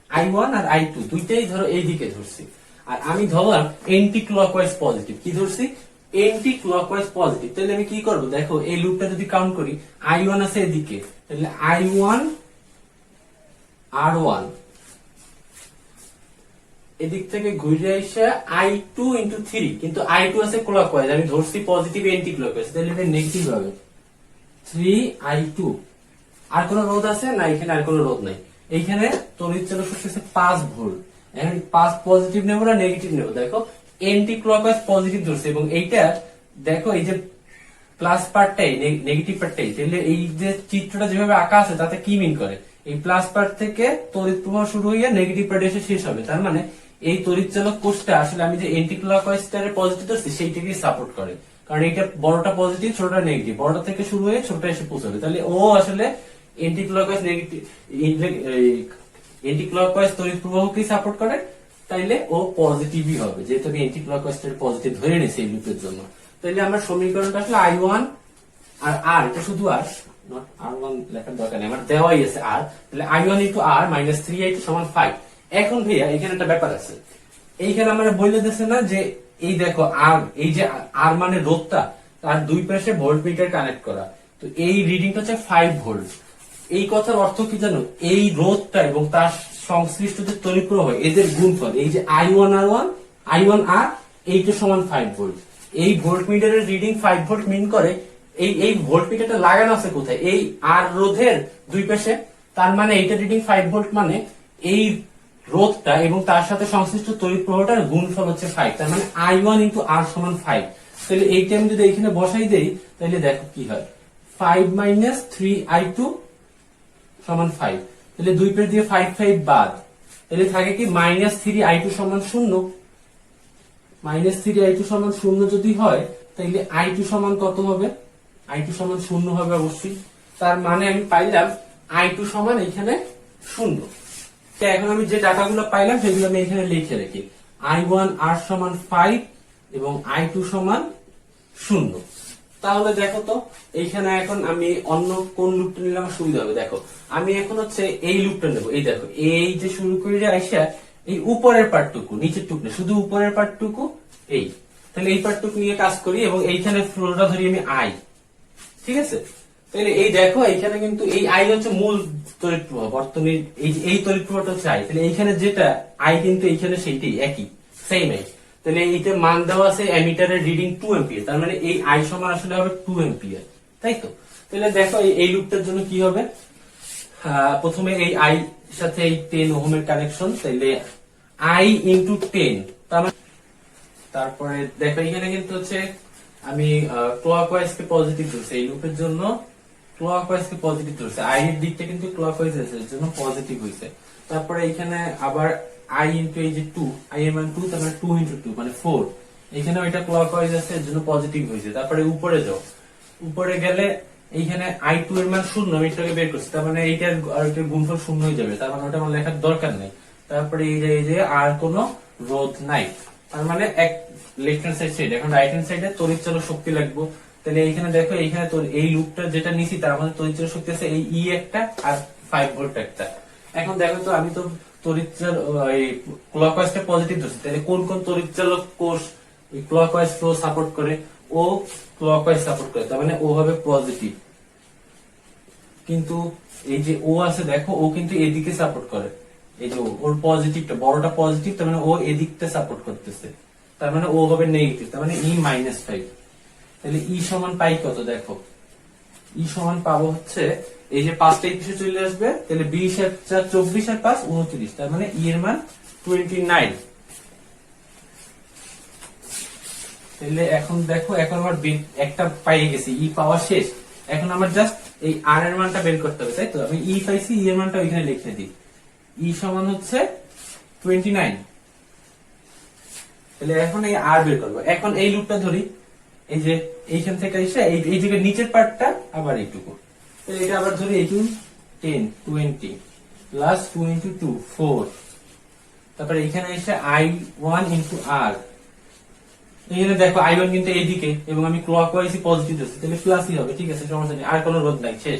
I1 আর I2 দুইটাই ধরো এইদিকে ধরছি। আর আমি ধরলাম এন্টি ক্লকওয়াইজ পজিটিভ। কি ধরছি? Anti clockwise positive. তাহলে আমি কি করব দেখো, এই লুপটা যদি কাউন্ট করি, I1 আছে এদিকে, তাহলে I1 R1 এদিক থেকে ঘুরে এসে I2 ইন্টু 3, কিন্তু I2 আছে ক্লকওয়াইজ, আমি ধরছি পজিটিভ এন্টি ক্লকওয়াইজ, তাহলে এটা নেগেটিভ হবে 3I2। আর কোন রোধ আছে না? এখানে আর কোন রোধ নাই। এইখানে তড়িৎচালক শক্তি আছে 5 ভোল্ট। এখন 5 পজিটিভ নেব না নেগেটিভ নেব? দেখো এন্টি ক্লকওয়াইজ পজিটিভ ধরছে এবং এইটা দেখো এই যে প্লাস পার্টটাই নেগেটিভ পার্টটাই, তাহলে এই যে চিত্রটা যেভাবে আঁকা আছে তাতে কি মিন করে, এই প্লাস পার্ট থেকে তড়িৎ প্রবাহ শুরু হয়ে নেগেটিভ পার্টে এসে শেষ হবে। তার মানে এই তড়িৎচালক কোষটা আসলে আমি যে এন্টি ক্লকওয়াইজটারে পজিটিভ ধরছি সেইটাকে সাপোর্ট করে, কারণ এটা বড়টা পজিটিভ ছোটটা নেগেটিভ, বড়টা থেকে শুরু হয়ে ছোটটা এসে পৌঁছাবে। তাহলে ও আসলে anti clockwise negative anti clockwise তড়িৎ প্রবাহকেই সাপোর্ট করে, তাইলে ও পজিটিভই হবে, যেহেতু আমি এন্টি ক্লকওয়াইজটার পজিটিভ ধরে নিয়েছি এই লুপের জন্য। তাইলে আমার সমীকরণটা আসলে I1 আর R, এটা শুধু R, নট R1 লেখার দরকার নেই, আমার দেওয়াই আছে R। তাহলে I1 into R minus 3I2 সমান 5। এখন ভাইয়া এখানে একটা ব্যাপার আছে, এইখানে আমরা বলে দিচ্ছে না যে এই দেখো আর এই যে আর মানে রোধটা, তার দুই পাশে ভোল্ট মিটার কানেক্ট করা, তো এই রিডিংটা হচ্ছে 5 ভোল্ট। এই কথার অর্থ কি জানো? এই রোধটা এবং তার সংশ্লিষ্ট যে তড়িৎ প্রবাহ এদের গুণফল, এই যে I1 R1 I1 R, এইটা সমান 5 ভোল্ট। এই ভোল্ট মিটারের রিডিং 5 ভোল্ট মিন করে এই ভোল্ট মিটারটা লাগানো আছে কোথায়? এই আর রোধের দুই পাশে। তার মানে এইটা রিডিং 5 ভোল্ট, মানে এই রোধটা এবং তার সাথে সংশ্লিষ্ট তড়িৎ প্রবাহটার গুণফল হচ্ছে 5। তার মানে I1 ইন্টু R সমান 5। তাহলে এইটা আমি যদি এখানে বসাই দেই তাহলে দেখো কি হয়, 5 মাইনাস 3I2 সমান 5। তাহলে দুই পেট দিয়ে 5 বাদ, তাহলে থাকে কি মাইনাস 3I2 সমান 0। মাইনাস 3I2 সমান 0 যদি হয় তাহলে I2 সমান কত হবে? I2 সমান 0 হবে অবশ্যই। তার মানে আমি পাইলাম I2 সমান এখানে 0। এখন আমি যে ডাটাগুলো পাইলাম সেগুলো আমি এখানে লিখে রাখি। I1 R সমান 5 এবং I2 সমান 0। তাহলে দেখো তো এইখানে এখন আমি অন্য কোন লুপটা নিলে আমার সুবিধা হবে। দেখো আমি এখন হচ্ছে এই লুপটা নেব। এই দেখো এই যে শুরু করে আইসা এই উপরের পার্টটুকু, নিচের টুকু না, শুধু উপরের পার্টটুকু এই। তাহলে এই পার্টটুকু নিয়ে কাজ করি এবং এইখানে ফ্লোটা ধরি আমি আই, ঠিক আছে। তাহলে এই দেখো এইখানে কিন্তু এই আই হচ্ছে মূল তড়িৎ প্রবাহ বর্তনীর, এই তড়িৎ প্রবাহটা হচ্ছে আই। তাহলে এইখানে যেটা আই কিন্তু এইখানে সেইটাই একই, সেম আই। তাহলে এইটা মান দেওয়া আছে অ্যামিটারের রিডিং 2 এম্পিয়ার, তার মানে এই আই সমান আসলে হবে 2 এম্পিয়ার, তাই তো। তাহলে দেখো এই লুপটার জন্য কি হবে, প্রথমে এই আই সাথে এই 10 ওহমের কানেকশন, তাহলে আই ইন্টু 10, তারপরে দেখো এখানে কিন্তু হচ্ছে আমি ক্লকওয়াইজ কে পজিটিভ ধরছি এই লুপের জন্য, ক্লকওয়াইজ কে পজিটিভ ধরছে, আই এর দিকটা কিন্তু ক্লকওয়াইজ আছে এর জন্য পজিটিভ হইছে। তারপরে এখানে আবার আই ইনটু এই যে 2, আই এর মান 2, তারপরে 2 ইনটু 2 মানে 4, এখানে ওইটা ক্লকওয়াইজ আছে এর জন্য পজিটিভ হইছে। তারপরে উপরে যাও, উপরে গেলে এইখানে i2 এর মান 0, আমি এটাকে বের করছি, তার মানে এইটার আর এটার গুণফল 0 হয়ে যাবে, তার মানে ওটা আমার লেখার দরকার নেই। তারপরে এই যে আর কোনো রোধ নাই, তার মানে এক লেফট হ্যান্ড সাইড, এখন রাইট হ্যান্ড সাইডে তড়িৎচালক শক্তি লাগবে। তাহলে এইখানে দেখো এইখানে এই লুপটা যেটা নিছি তার মধ্যে তড়িৎচালক শক্তি আছে এই ই একটা আর 5 ভোল্ট একটা। এখন দেখো তো আমি তো তড়িৎচালক এই ক্লকওয়াইজটা পজিটিভ ধরছি, তাহলে কোন কোন তড়িৎচালক কোষ এই ক্লকওয়াইজ ফ্লো সাপোর্ট করে, ও ক্লকওয়াইজ সাপোর্ট করে, তার মানে ও হবে পজিটিভ। কিন্তু এই যে ও আছে দেখো, ও কিন্তু এদিকে সাপোর্ট করে, এই যে ওর পজিটিভটা বড়টা পজিটিভ, তার মানে ও এদিকটা সাপোর্ট করতেছে, তার মানে ও হবে নেগেটিভ, তার মানে E-5। তাহলে ই সমান পাই কত, দেখো ই সমান পাবো হচ্ছে এই যে 5টা এই পিছনে চলে আসবে, তাহলে 20 আর 4 24 আর 5 29, তার মানে ই এর মান 29। তাহলে এখন দেখো এখন আমার একটা পাই গেছি, ই পাওয়া শেষ, এখন আমার জাস্ট এই আর এর মানটা বের করতে হবে, তাই তো। আমি ই পাইছি, ই এর মানটা ওইখানে লিখে দিই, ই সমান হচ্ছে 29। তাহলে এখন এই আর বের করবো, এখন এই লুপটা ধরি, এই যে এইখান থেকে এসে এই জায়গায় নিচের পার্টটা আবার এইটুকু, তাহলে এটা আবার ধরি, এইটু 10 20 প্লাস 2 ইন্টু 2 4, তারপরে এখানে এসে I1 ইন্টু আর, এখানে দেখো I1 কিন্তু এইদিকে এবং আমি ক্লকওয়াইজ পজিটিভ দিচ্ছি, তাহলে প্লাসই হবে, ঠিক আছে, সমস্যা নেই, আর কোনো রোধ নাই, শেষ।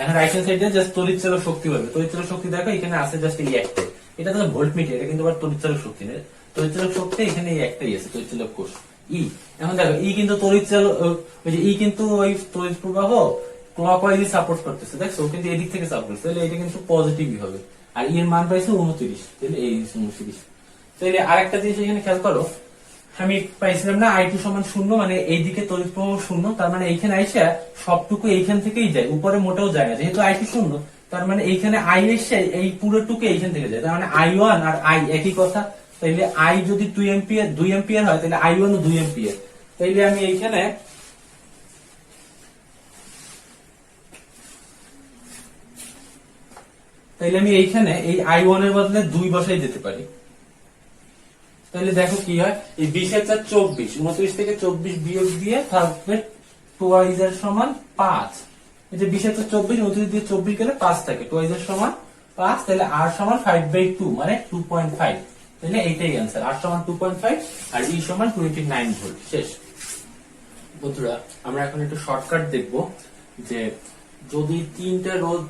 এখন রাইট হ্যান্ড সাইডে জাস্ট তড়িৎচালক শক্তি হবে, তড়িৎচালক শক্তি দেখো এখানে আছে জাস্ট এই একটা, এটা তো ভোল্টমিটার, এটা কিন্তু আবার তড়িৎচালক শক্তি নেই, তড়িৎচালক শক্তি এখানে এই একটাই আছে, তড়িৎচালক কোষ ই। এখন দেখো ই কিন্তু তড়িৎচালক, ওই যে ই কিন্তু ওই তড়িৎ প্রবাহ ক্লকওয়াইজ সাপোর্ট করতেছে, দেখছো কিন্তু এদিক থেকে সাপোর্ট করছে, তাহলে এটা কিন্তু পজিটিভই হবে। আর ই এর মান পাইছে 29, তাহলে এই 29। তাহলে আরেকটা জিনিস এখানে খেয়াল করো, আমি পাইছিলাম না I2 সমান 0, মানে এইদিকে তড়িৎ প্রবাহ 0, তার মানে এইখানে আইসা সবটুকু এইখান থেকেই যায়, উপরে মোটেও যায় না, যেহেতু I2 0, তার মানে এইখানে I এসে এই পুরোটুকু এইখান থেকে যায়, তার মানে I1 আর I একই কথা। তাইলে I যদি 2 এম্পিয়ার হয়, তাহলে I1 ও 2 এম্পিয়ার। তাইলে আমি এইখানে এই I1 এর বদলে 2 বসাই দিতে পারি, তাহলে দেখো কি হয়, এই 20 আর 4 24, 29 থেকে 24 বিয়োগ দিয়ে থাকবে টুয়াইজ এর সমান 5, এই যে 20 আর 4 24, 29 দিয়ে 24 গেলে 5 থাকে, টুয়াইজ এর সমান 5, তাহলে আর সমান 5/2 মানে 2.5, তাহলে এইটাই आंसर, আর সমান 2.5 আর ই সমান 29 ভোল্ট, শেষ। বন্ধুরা আমরা এখন একটু শর্টকাট দেখব, যে যদি 3টা রোধ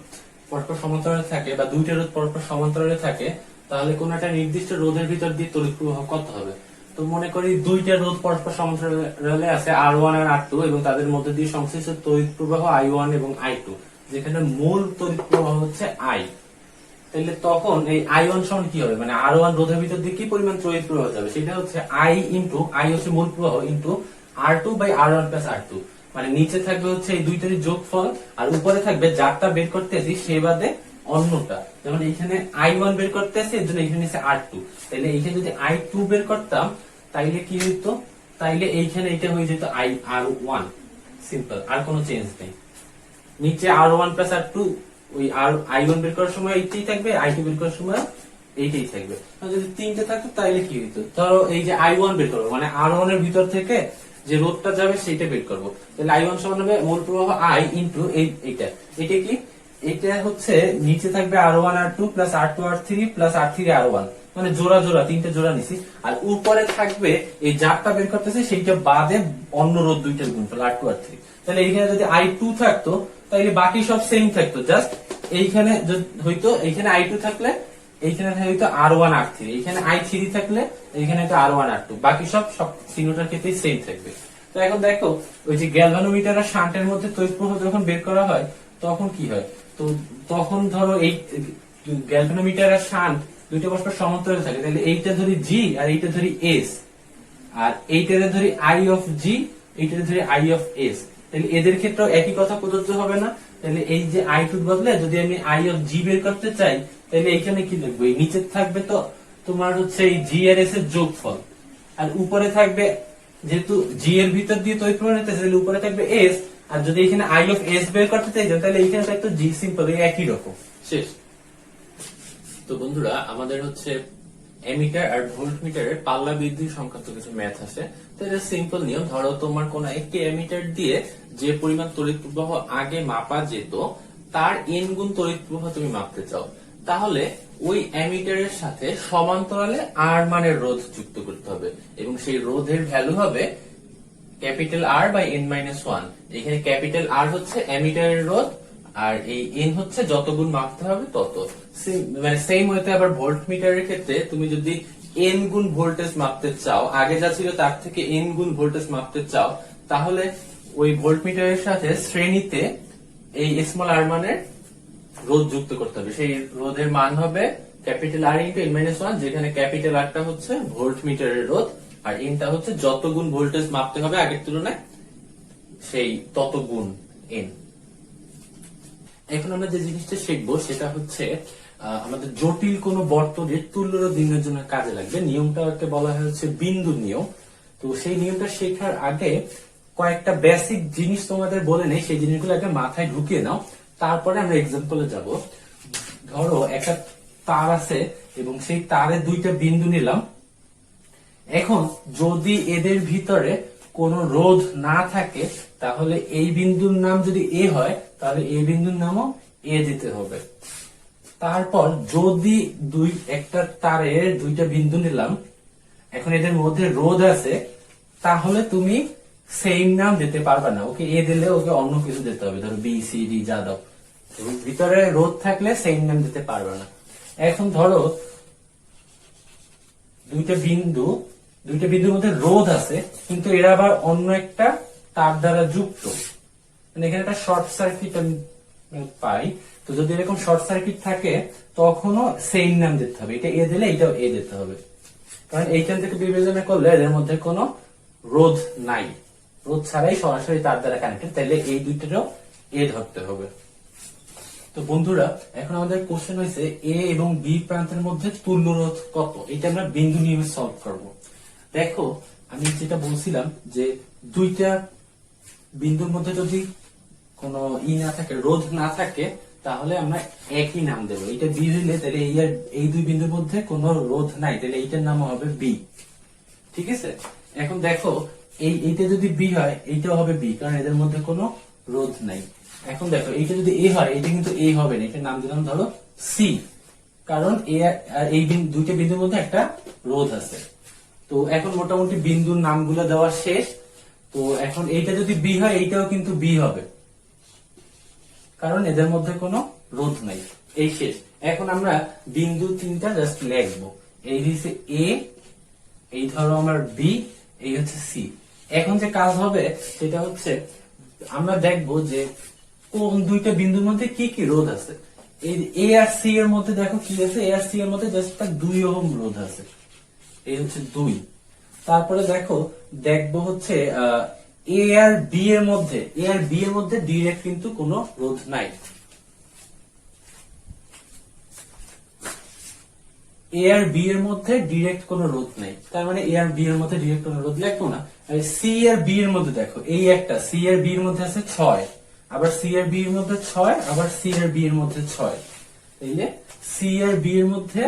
পরস্পর সমান্তরালে থাকে বা 2টা রোধ পরস্পর সমান্তরালে থাকে, তাহলে কোন একটা নির্দিষ্ট রোধের ভিতর দিয়ে তড়িৎ প্রবাহ কত হবে। তো মনে করি 2টা রোধ পরস্পর সমান্তরালে আছে R1 আর R2, এবং তাদের মধ্যে দিয়ে সংশ্লিষ্ট তড়িৎ প্রবাহ I1 এবং I2, যেখানে মূল তড়িৎ প্রবাহ হচ্ছে I। তাহলে তখন এই I1 সমান কি হবে, মানে R1 রোধের ভিতর দিয়ে কি পরিমাণ তড়িৎ প্রবাহ যাবে, সেটা হচ্ছে I হচ্ছে মূল প্রবাহ into R2 by R1 plus R2, মানে নিচে থাকবে হচ্ছে এই দুইটারই যোগফল, আর উপরে থাকবে যারটা বের করতেছি সে বাদে অন্যটা। যেমন এইখানে I1 বের করতে আছে, এর জন্য এখানে আছে R2, তাইলে এইখানে যদি I2 বের করতাম তাইলে কি হইতো, তাইলে এইখানে এটা হয়ে যেত R1, সিম্পল, আর কোনো চেঞ্জ নেই। নিচে R1 প্লাস R2, ওই I1 বের করার সময় এইটাই থাকবে, I2 বের করার সময় এইটাই থাকবে। যদি 3টে থাকতো তাইলে কি হইতো, ধরো এই যে I1 বের করবো, মানে R1 এর ভিতর থেকে যে রোধটা যাবে সেইটা বের করবো, তাহলে I1 সমান হবে মূল প্রবাহ I ইনটু এইটা, এটা কি, এটা হচ্ছে নিচে থাকবে R1 R2 plus R2 R3 plus R3 R1, মানে জোড়া জোড়া 3টে জোড়া নিছি, আর উপরে থাকবে এই যারটা বের করতেছে সেইটা বাদে অন্য রোধ 2টার গুণফল R2 R3। তাহলে এইখানে যদি I2 থাকতো তাহলে বাকি সব সেম থাকতো, জাস্ট এইখানে হয়তো এইখানে I2 থাকলে এইখানে হয়তো R1 R3, এখানে I3 থাকলে এখানে হয়তো R1 R2, বাকি সব তিনটার ক্ষেত্রেই সেম থাকবে। তো এখন দেখো ওই যে গ্যালভানোমিটার আর শান্টের মধ্যে তড়িৎ প্রবাহ যখন বের করা হয় তখন কি হয়, তো তখন ধরো এই গ্যালভানোমিটার আর শান্ট দুইটা পরস্পর সমান্তরালে থাকে, তাহলে এইটা ধরি G আর এইটা ধরি S, আর এইটারে ধরি I অফ G, এইটারে ধরি I অফ S, তাহলে এদের ক্ষেত্রেও একই কথা প্রযোজ্য হবে না? তাহলে এই যে I2 বদলে যদি আমি I অফ G বের করতে চাই, তাহলে এইখানে কি লিখবো, এই নিচে থাকবে তো তোমার হচ্ছে এই G আর S এর যোগফল, আর উপরে থাকবে যেহেতু G এর ভিতর দিয়ে তড়িৎ প্রবাহ নিতেছে তাহলে উপরে থাকবে S, আর যদি এখানে I অফ S বের করতে চাইছেন তাহলে এইখানে থাকতো G, সিম্পল, একই রকম, শেষ। তো বন্ধুরা আমাদের হচ্ছে এমিটার আর ভোল্টমিটারের পাল্লা বৃদ্ধি সংক্রান্ত কিছু ম্যাথ আছে। তো এটা সিম্পল নিয়ম, ধরো তোমার কোন একটি এমিটার দিয়ে যে পরিমাণ তড়িৎ প্রবাহ আগে মাপা যেত তার n গুণ তড়িৎ প্রবাহ তুমি মাপতে চাও, তাহলে ওই এমিটারের সাথে সমান্তরালে R মানের রোধ যুক্ত করতে হবে, এবং সেই রোধের ভ্যালু হবে ক্যাপিটাল R বাই n-1। এখানে ক্যাপিটাল R হচ্ছে এমিটারের রোধ, আর এই n হচ্ছে যত গুণ মাপতে হবে তত। মানে সেম ওয়েতে আবার ভোল্টমিটারের ক্ষেত্রে তুমি যদি n গুণ ভোল্টেজ মাপতে চাও, আগে যা ছিল তার থেকে n গুণ ভোল্টেজ মাপতে চাও, তাহলে ওই ভোল্টমিটারের সাথে শ্রেণীতে এই স্মল r মানের রোধ যুক্ত করতে হবে। সেই রোধের মান হবে ক্যাপিটাল R ইন্টু n-1, যেখানে ক্যাপিটাল R টা হচ্ছে ভোল্টমিটারের রোধ, আর nটা হচ্ছে যত গুণ ভোল্টেজ মাপতে হবে আগের তুলনায় সেই তত গুণ n। এখন আমরা যে জিনিসটা শিখবো সেটা হচ্ছে আমাদের জটিল কোন বর্তনীর তুল্যরোধ নির্ণয়ের জন্য কাজে লাগবে। নিয়মটাকে বলা হয় হচ্ছে বিন্দু নিয়ম। তো সেই নিয়মটা শেখার আগে কয়েকটা বেসিক জিনিস তোমাদের বলে নেই, সেই জিনিসগুলো আগে মাথায় ঢুকিয়ে নাও, তারপরে আমরা এক্সাম্পলে যাব। ধরো একটা তার আছে এবং সেই তারে দুইটা বিন্দু নিলাম। এখন যদি এদের ভিতরে কোন রোধ না থাকে তাহলে এই বিন্দুর নাম যদি এ হয় তাহলে এই বিন্দুর নামও এ দিতে হবে। তারপর যদি একটা তারের দুইটা বিন্দু নিলাম, এখন এদের মধ্যে রোধ আছে, তাহলে তুমি সেম নাম দিতে পারবে না, ওকে এ দিলে ওকে অন্য কিছু দিতে হবে, ধরো বি সি ডি যা দাও, ভিতরে রোধ থাকলে সেম নাম দিতে পারবে না। এখন ধরো দুইটা বিন্দুর মধ্যে রোধ আছে কিন্তু এরা আবার অন্য একটা তার দ্বারা যুক্ত, মানে এখানে একটা শর্ট সার্কিট আমি পাই। তো যদি এরকম শর্ট সার্কিট থাকে তখনও সেম নাম দিতে হবে, এটা এ দিলে এটাও এ দিতে হবে, কারণ এইখান থেকে বিবেচনা করলে এদের মধ্যে কোনো রোধ নাই, রোধ ছাড়াই সরাসরি তার দ্বারা কানেক্টেড, তাহলে এই দুইটারও এ ধরতে হবে। তো বন্ধুরা এখন আমাদের কোশ্চেন হয়েছে এ এবং বি প্রান্তের মধ্যে তুল্য রোধ কত, এটা আমরা বিন্দু নিয়মে সলভ করব। দেখো আমি যেটা বলছিলাম যে দুইটা বিন্দুর মধ্যে যদি কোনো না থাকে, রোধ না থাকে, তাহলে আমরা একই নাম দেবো। এটা বি হইলে তাহলে এই দুই বিন্দুর মধ্যে কোনো রোধ নাই, তাহলে এইটার নাম হবে বি, ঠিক আছে। এখন দেখো এইটা যদি বি হয় এইটাও হবে বি, কারণ এদের মধ্যে কোনো রোধ নাই। এখন দেখো এইটা যদি এ হয় এটা কিন্তু এ হবে না, এটার নাম দিলাম ধরো সি, কারণ এই দুইটা বিন্দুর মধ্যে একটা রোধ আছে। তো এখন মোটামুটি বিন্দুর নামগুলো দেওয়া শেষ। তো এখন এইটা যদি বি হয় এইটাও কিন্তু বি হবে, কারণ এদের মধ্যে কোনো রোধ নাই, এই শেষ। এখন আমরা বিন্দু তিনটা জাস্ট লিখবো, এই হচ্ছে এ, এই ধরো আমার বি, এই হচ্ছে সি। এখন যে কাজ হবে সেটা হচ্ছে আমরা দেখবো যে কোন দুইটা বিন্দুর মধ্যে কি কি রোধ আছে। এই এ আর সি এর মধ্যে দেখো কি আছে, এ আর সি এর মধ্যে জাস্ট 2 ওহম রোধ আছে, এই হচ্ছে 2। তারপরে দেখবো হচ্ছে এ আর বি এর মধ্যে ডিরেক্ট কিন্তু কোনো রোধ নাই। এ আর বি এর মধ্যে ডিরেক্ট কোনো রোধ নাই, তার মানে এ আর বি এর মধ্যে ডিরেক্ট কোনো রোধ লিখবো না। সি আর বি এর মধ্যে দেখো এই একটা সি আর বি এর মধ্যে আছে 6, আবার সি আর বি এর মধ্যে 6, আবার সি আর বি এর মধ্যে 6, তাইলে সি আর বি এর মধ্যে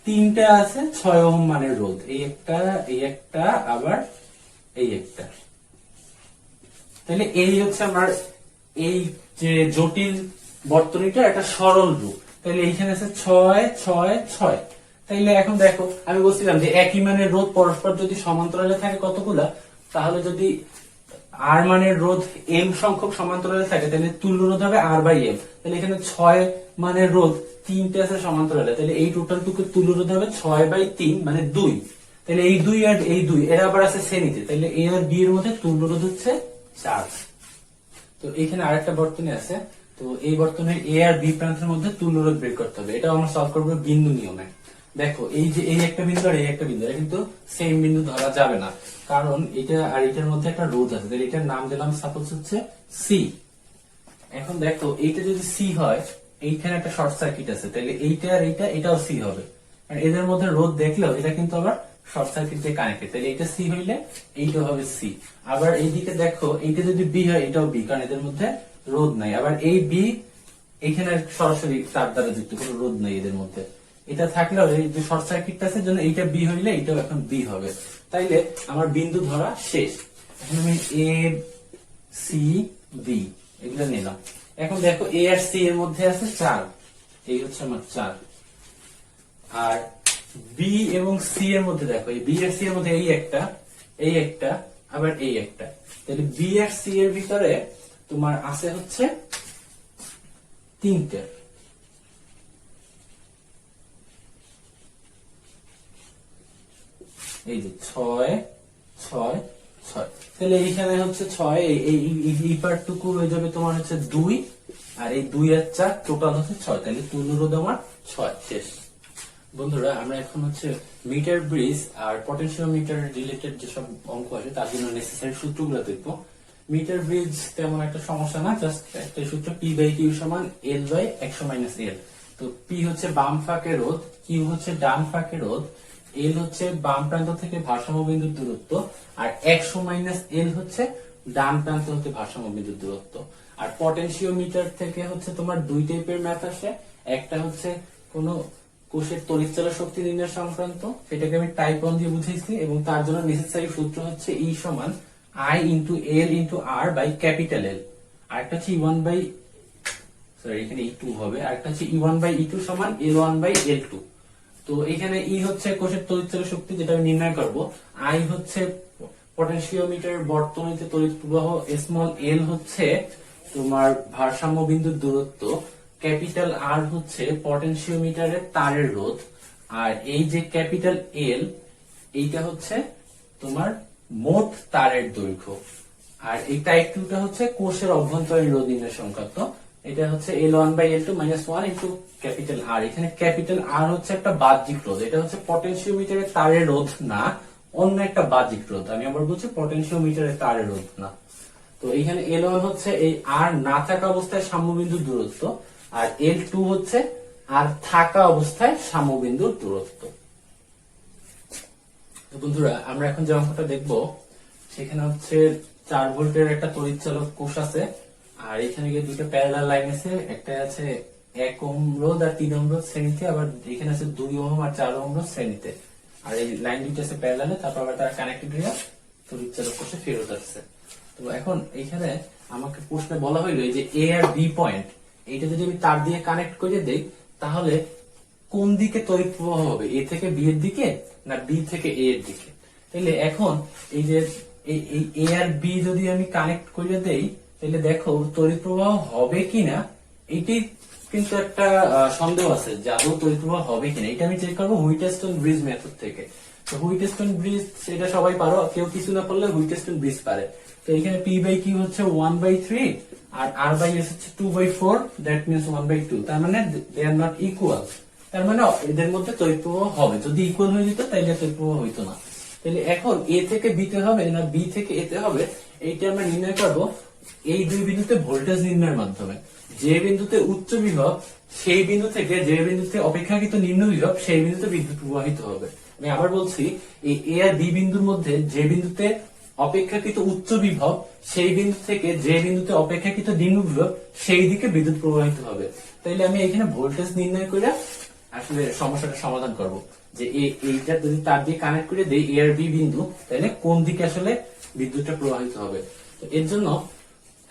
তিনটা আছে 6 ওহম মানের রোধ, এই একটা আবার এই একটা। তাহলে এই হচ্ছে আমার এই যে জটিল বর্তনীটা একটা সরল রূপ। তাহলে এইখানে আছে 6 6 6। তাইলে এখন দেখো আমি বলছিলাম যে একই মানের রোধ পরস্পর যদি সমান্তরালে থাকে কতগুলা, তাহলে যদি আর মানের রোধ এম সংখ্যক সমান্তরালে থাকে তাহলে তুল্য রোধ হবে আর বাই এম। তাহলে এখানে 6 মানে রোধ তিনটে আছে সমান্তরালে, তাহলে এই টোটাল টুকু তুল্য রোধ হবে 6/3 মানে 2। তাহলে এই 2 আর এই 2 এরা আবার আছে শ্রেণীতে, তাহলে এ আর বি এর মধ্যে তুল্য রোধ হচ্ছে 4। তো এখানে আরেকটা বর্তনী আছে, তো এই বর্তনীর এ আর বি প্রান্তের মধ্যে তুল্য রোধ বের করতে হবে। এটা আমরা সলভ করবো বিন্দু নিয়মে। দেখো এই যে এই একটা বিন্দু আর এই একটা বিন্দু, এটা কিন্তু সেম বিন্দু ধরা যাবে না, কারণ এটা আর এটার মধ্যে একটা রোধ আছে, তাহলে এটার নাম দিলাম সাপোজ হচ্ছে সি। এখন দেখো এইটা যদি সি হয়, এইখানে একটা শর্ট সার্কিট আছে, তাহলে এইটা আর এইটা এটাও সি হবে। আর এদের মধ্যে রোধ দেখলেও এটা কিন্তু আবার শর্ট সার্কিট দিয়ে কানেক্টেড, তাহলে এটা সি হইলে এইটা হবে সি। আবার এইদিকে দেখো এইটা যদি বি হয় এটাও বি, কারণ এদের মধ্যে রোধ নাই। আবার এই বি এখানে সরাসরি তার দ্বারা যুক্ত, কোনো রোধ নাই এদের মধ্যে। এটা থাকলেও এই যে শর্ট সার্কিটটা আছে জন্য এইটা বি হইলে এটাও এখন বি হবে। তাইলে আমার বিন্দু ধরা শেষ। এখন আমি এ সি বি এগুলো নিলাম। এখন দেখো এ আর সি এর মধ্যে আছে 4, এই হচ্ছে আমার 4। আর বি এবং সি এর মধ্যে দেখো এই বি আর সি এর মধ্যে এই একটা আবার এই একটা, তাহলে বি আর সি এর ভিতরে তোমার আছে হচ্ছে 3টে। এই যে 6 6 6, তাহলে এইখানে হচ্ছে 6, এই পার্টটুকু হয়ে যাবে তোমার হচ্ছে 2, আর এই 2 আর 4 টোটাল হচ্ছে 6, তাহলে তুল্য রোধ আমার 6 শেষ। বন্ধুরা আমরা এখন হচ্ছে মিটার ব্রিজ আর পটেনশিওমিটার রিলেটেড যেসব অঙ্ক আছে তার জন্য নেসেসারি সূত্রগুলো দেখবো। মিটার ব্রিজ তেমন একটা সমস্যা না, জাস্ট একটা সূত্র P/Q সমান L/100 L। তো P হচ্ছে বাম ফাঁকে রোধ, Q হচ্ছে ডান ফাঁকে রোধ, L হচ্ছে বাম প্রান্ত থেকে ভারসাম্য বিন্দুর দূরত্ব, আর 100 L হচ্ছে ডান প্রান্ত হতে ভারসাম্য বিন্দুর দূরত্ব। আর পটেনশিওমিটার থেকে হচ্ছে তোমার দুই টাইপের ম্যাথ আসে, একটা হচ্ছে কোনো কোষের তড়িৎচালক শক্তি নির্ণয় সংক্রান্ত, সেটাকে আমি টাইপ 1 দিয়ে বুঝিয়েছি, এবং তার জন্য নেসেসারি সূত্র হচ্ছে E সমান I into L into R by capital L। আরেকটা হচ্ছে এখানে E2 হবে, আরেকটা হচ্ছে E1/E2 সমান L1/L2। তো এখানে E হচ্ছে কোষের তড়িৎচালক শক্তি, যেটা আমি নির্ণয় করব। I হচ্ছে পটেনশিওমিটার বর্তনীতে তড়িৎ প্রবাহ, স্মল l হচ্ছে তোমার ভারসাম্য বিন্দুর দূরত্ব, ক্যাপিটাল R হচ্ছে পটেনশিওমিটারের তারের রোধ, আর এই যে ক্যাপিটাল L এইটা হচ্ছে তোমার মোট তারের দৈর্ঘ্য, আর এই টাইপ 2টা হচ্ছে কোষের অভ্যন্তরীণ রোধ নির্ণয় সংক্রান্ত। এটা হচ্ছে L1/L2 - 1 ইন্টু ক্যাপিটাল R। এখানে ক্যাপিটাল R হচ্ছে একটা বাহ্যিক রোধ, এটা হচ্ছে পটেনশিওমিটারের তারের রোধ না, অন্য একটা বাহ্যিক রোধ। আমি আবার বলছি পটেনশিওমিটারের তারের রোধ না। তো এখানে L1 হচ্ছে এই R না থাকা অবস্থায় সাম্যবিন্দুর দূরত্ব, আর L2 হচ্ছে R থাকা অবস্থায় সাম্যবিন্দুর দূরত্ব। তো বন্ধুরা আমরা এখন যে অঙ্কটা দেখবো সেখানে হচ্ছে 4 ভোল্টের একটা তড়িৎচালক কোষ আছে, আর এখানে গিয়ে দুটো প্যারালাল লাইন আছে, একটা আছে 1 ওহম রোধ আর 3 ওহম রোধ শ্রেণীতে, আবার এখানে আছে 2 ওহম আর 4 ওহম রোধ শ্রেণীতে, আর এই লাইন দুটো আছে প্যারালালে, তারপর আবার তারা কানেক্টেড হয়ে তড়িৎচালক কোষে ফেরত আসছে। তো এখন এখানে আমাকে প্রশ্নে বলা হইলো যে এ আর বি পয়েন্ট, এইটা যদি আমি তার দিয়ে কানেক্ট করে দেই তাহলে কোন দিকে তড়িৎ প্রবাহ হবে, এ থেকে বি এর দিকে না বি থেকে এ এর দিকে। তাহলে এখন এই যে এই এ আর বি যদি আমি কানেক্ট করে দেই তাহলে দেখো তড়িৎ প্রবাহ হবে কিনা, এটি কিন্তু একটা সন্দেহ আছে যে আদৌ তড়িৎ প্রবাহ হবে কিনা। এটা আমি চেক করবো হুইটস্টোন ব্রিজ মেথড থেকে। তো হুইটস্টোন ব্রিজ এটা সবাই পারো, কেউ কিছু না পারলে হুইটস্টোন ব্রিজ পারে। তো এখানে P/Q হচ্ছে 1/3 আর R/S হচ্ছে 2/4, দ্যাট মিনস 1/2। তার মানে দে আর নট ইকুয়াল, তার মানে এদের মধ্যে তড়িৎ প্রবাহ হবে। যদি ইকুয়াল হয়ে যেত তাহলে তড়িৎ প্রবাহ হইতো না। তাহলে এখন এ থেকে বি তে হবে না বি থেকে এ তে হবে, এইটা আমরা নির্ণয় করবো এই দুই বিন্দুতে ভোল্টেজ নির্ণয়ের মাধ্যমে। যে বিন্দুতে উচ্চ বিভব সেই বিন্দু থেকে যে বিন্দুতে অপেক্ষাকৃত নিম্ন বিভব সেই বিন্দুতে বিদ্যুৎ প্রবাহিত হবে। আমি আবার বলছি, এই এ আর বি বিন্দুর মধ্যে যে বিন্দুতে অপেক্ষাকৃত উচ্চ বিভব সেই বিন্দু থেকে যে বিন্দুতে অপেক্ষাকৃত নিম্ন বিভব সেই দিকে বিদ্যুৎ প্রবাহিত হবে। তাইলে আমি এখানে ভোল্টেজ নির্ণয় করে আসলে সমস্যাটা সমাধান করব, যে এইটা যদি তার দিয়ে কানেক্ট করে দেই এ আর বি বিন্দু, তাহলে কোন দিকে আসলে বিদ্যুৎটা প্রবাহিত হবে। তো এর জন্য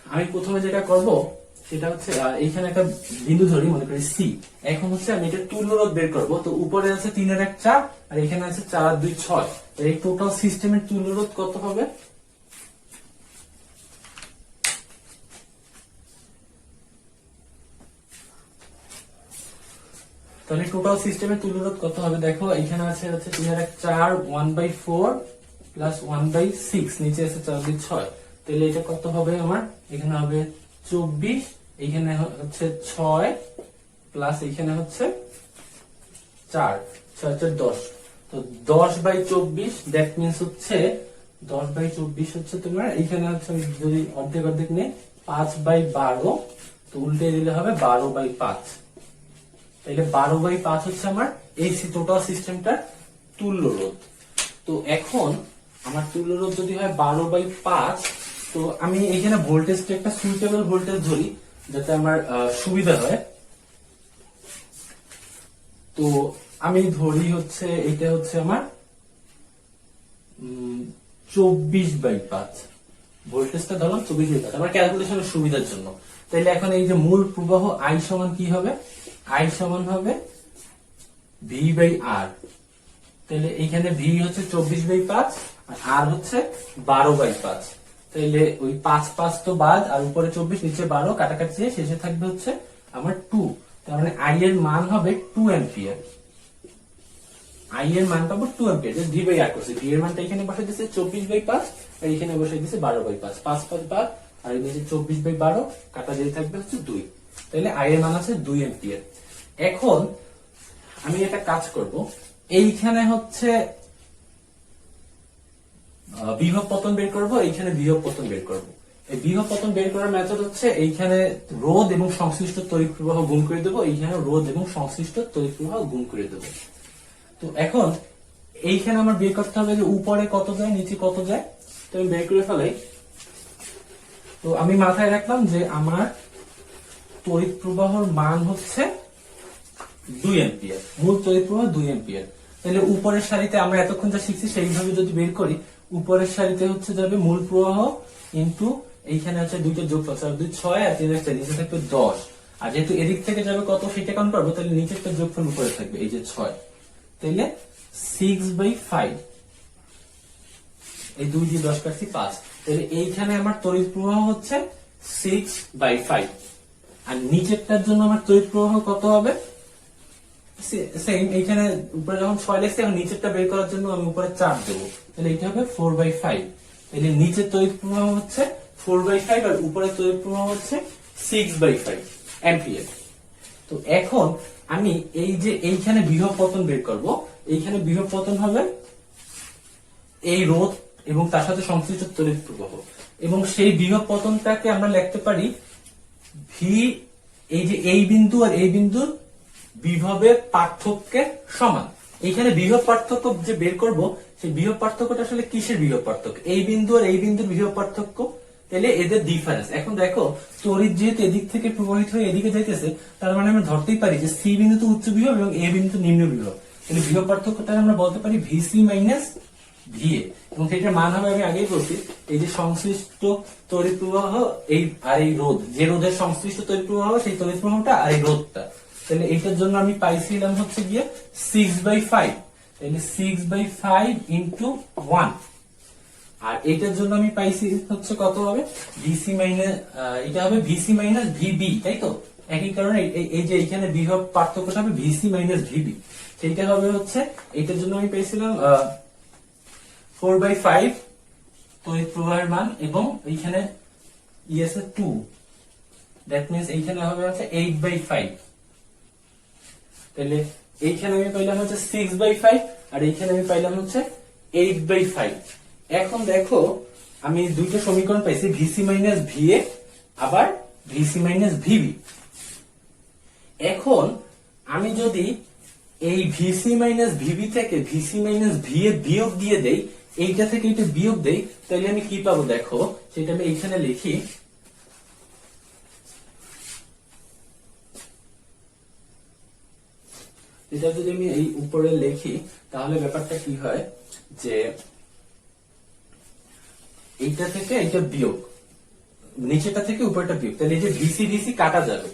আমি প্রথমে যেটা করব সেটা হচ্ছে এইখানে একটা বিন্দু ধরি, মনে করি সি। এখন হচ্ছে আমি এটা তুল্য রোধ বের করবো। তো উপরে আছে 3 আর 1 4, আর এখানে আছে 4 আর 2 6। এই টোটাল সিস্টেমের তুল্য রোধ কত হবে? তাহলে টোটাল সিস্টেমের তুল্য রোধ কত হবে দেখো, এখানে আছে হচ্ছে 3/4 1/4 প্লাস 1/6, নিচে আছে 4/6। তাহলে এটা কত হবে আমার, এখানে হবে 24, এখানে হচ্ছে 6 প্লাস এখানে হচ্ছে 4, 6 10। তো 10/24, দ্যাট মিনস হচ্ছে 10/24 হচ্ছে তোমার, এখানে হচ্ছে আমি যদি অর্ধেক অর্ধেক নেই 5/12, তো উল্টে দিলে হবে 12/5। তাহলে 12/5 হচ্ছে আমার এই টোটাল সিস্টেমটার তুল্য রোধ। তো এখন আমার তুল্য রোধ যদি হয় 12/5, তো আমি এখানে ভোল্টেজটা একটা সুইটেবল ভোল্টেজ ধরি যাতে আমার সুবিধা হয়। তো আমি ধরি হচ্ছে এটা হচ্ছে আমার 24/5 ভোল্টেজটা ধরলাম 24/5 আমার ক্যালকুলেশনের সুবিধার জন্য। তাহলে এখন এই যে মূল প্রবাহ I সমান কি হবে, I সমান হবে V/R। তাহলে এইখানে V হচ্ছে 24/5 আর R হচ্ছে 12/5। তাহলে ওই 5 তো বাদ, আর উপরে 24 নিচে 12 কাটাকাটি দিয়ে শেষে থাকবে হচ্ছে আমার 2। তার মানে I এর মান হবে 2 অ্যাম্পিয়ার। I এর মান পাবো 2 অ্যাম্পিয়ার, যে V/R করছে, V এর মানটা এখানে বসাই দিয়েছে 24/5 আর এখানে বসাই দিয়েছে 12/5, 5 বাদ আর এই যে 24/12 কাটা দিয়ে থাকবে হচ্ছে 2। তাহলে I এর মান আছে 2 অ্যাম্পিয়ার। এখন আমি একটা কাজ করব, এইখানে হচ্ছে বিভব পতন বের করব, এইখানে বিভব পতন বের করব। এই বিভব পতন বের করার মেথড হচ্ছে এইখানে রোধ এবং সংশ্লিষ্ট তড়িৎ প্রবাহ গুণ করে দেবো, এইখানে রোধ এবং সংশ্লিষ্ট তড়িৎ প্রবাহ গুণ করে দেবো। তো এখন এইখানে আমার বের করতে হবে যে উপরে কত যায় নিচে কত যায়, তো আমি বের করে ফেলাই। তো আমি মাথায় রাখলাম যে আমার তড়িৎ প্রবাহর মান হচ্ছে 2 অ্যাম্পিয়ার, মূল তড়িৎ প্রবাহ 2 অ্যাম্পিয়ার। তাহলে উপরের সারিতে আমরা এতক্ষণ যা শিখছি সেইভাবে যদি বের করি, উপরের সারিতে হচ্ছে যাবে মূল প্রবাহ ইনটু এইখানে আছে দুইটা যোগফল 4 2 6 আর 3 4 নিচে থাকবে 10। আর যেহেতু এদিক থেকে যাবে কত সেটা কাউন্ট করবো, তাহলে নিচেরটা যোগফল উপরে থাকবে এই যে 6। তাহলে 6/5, এই 2 দিয়ে 10 কাটছি 5। তাহলে এইখানে আমার তড়িৎ প্রবাহ হচ্ছে 6/5 আর নিচেরটার জন্য আমার তড়িৎ প্রবাহ কত হবে, সেম। এইখানে উপরে যখন 6 লিখছি, এখন নিচেরটা বের করার জন্য আমি উপরে 4 দেবো, তাহলে এটা হবে 4/5। তাহলে নিচের তড়িৎ প্রবাহ হচ্ছে 4/5 আর উপরে তড়িৎ প্রবাহ হচ্ছে 6/5 অ্যাম্পিয়ার। তো এখন আমি এই যে এইখানে বিভব পতন বের করব, এইখানে বিভব পতন হবে এই রোধ এবং তার সাথে সংশ্লিষ্ট তড়িৎ প্রবাহ, এবং সেই বিভব পতনটাকে আমরা লিখতে পারি ভি, এই যে এই বিন্দু আর এই বিন্দুর বিভবের পার্থক্যের সমান। এইখানে বিভব পার্থক্য যে বের করব, সেই বিভব পার্থক্যটা আসলে কিসের বিভব পার্থক্য, এই বিন্দু আর এই বিন্দুর বিভব পার্থক্য, তাহলে এদের ডিফারেন্স। এখন দেখো তড়িৎ যেহেতু এদিক থেকে প্রবাহিত হয়ে এদিকে যাইতেছে, তার মানে আমরা ধরতেই পারি যে সি বিন্দু তো উচ্চ বিভব এবং এ বিন্দু নিম্ন বিভব, তাহলে বিভব পার্থক্যটা আমরা বলতে পারি ভিসি মাইনাস ভিএ, এবং সেটার মান হবে, আমি আগেই বলছি, এই যে সংশ্লিষ্ট তড়িৎ প্রবাহ এই আর এই রোধ, যে রোধের সংশ্লিষ্ট তড়িৎ প্রবাহ সেই তড়িৎ প্রবাহটা আর এই রোধটা। তাহলে এইটার জন্য আমি পাইছিলাম হচ্ছে গিয়ে 6/5, তাহলে 6/5 ইন্টু 1। আর এটার জন্য আমি পাইছি হচ্ছে কত হবে, ভিসি মাইনাস, এটা হবে ভিসি মাইনাস ভিবি, তাই তো? একই কারণে এই যে এখানে বিভব পার্থক্যটা হবে ভিসি মাইনাস ভিবি, সেইটা হবে হচ্ছে, এটার জন্য আমি পেয়েছিলাম 4/5 তড়িৎ প্রবাহের মান, এবং এইখানে ইএসএ 2, দ্যাট মিনস এইখানে হবে হচ্ছে 8/5। তাহলে এইখানে আমি পাইলাম হচ্ছে 6/5 আর এইখানে আমি পাইলাম হচ্ছে 8/5। এখন দেখো আমি দুইটা সমীকরণ পাইছি, ভিসি মাইনাস ভিএ আবার ভিসি মাইনাস ভিবি। এখন আমি যদি এই ভিসি মাইনাস ভিবি থেকে ভিসি মাইনাস ভিএ বিয়োগ দিয়ে দেই, এইটা থেকে এটা বিয়োগ দেই, তাহলে আমি কি পাবো দেখো, সেটা আমি এইখানে লিখি। এটা যদি আমি এই উপরে লিখি, তাহলে ব্যাপারটা কি হয় যে এইটা থেকে এইটা বিয়োগ, নিচেটা থেকে উপরটা বিয়োগ, তাহলে এই যে ভিসি ভিসি কাটা যাবে,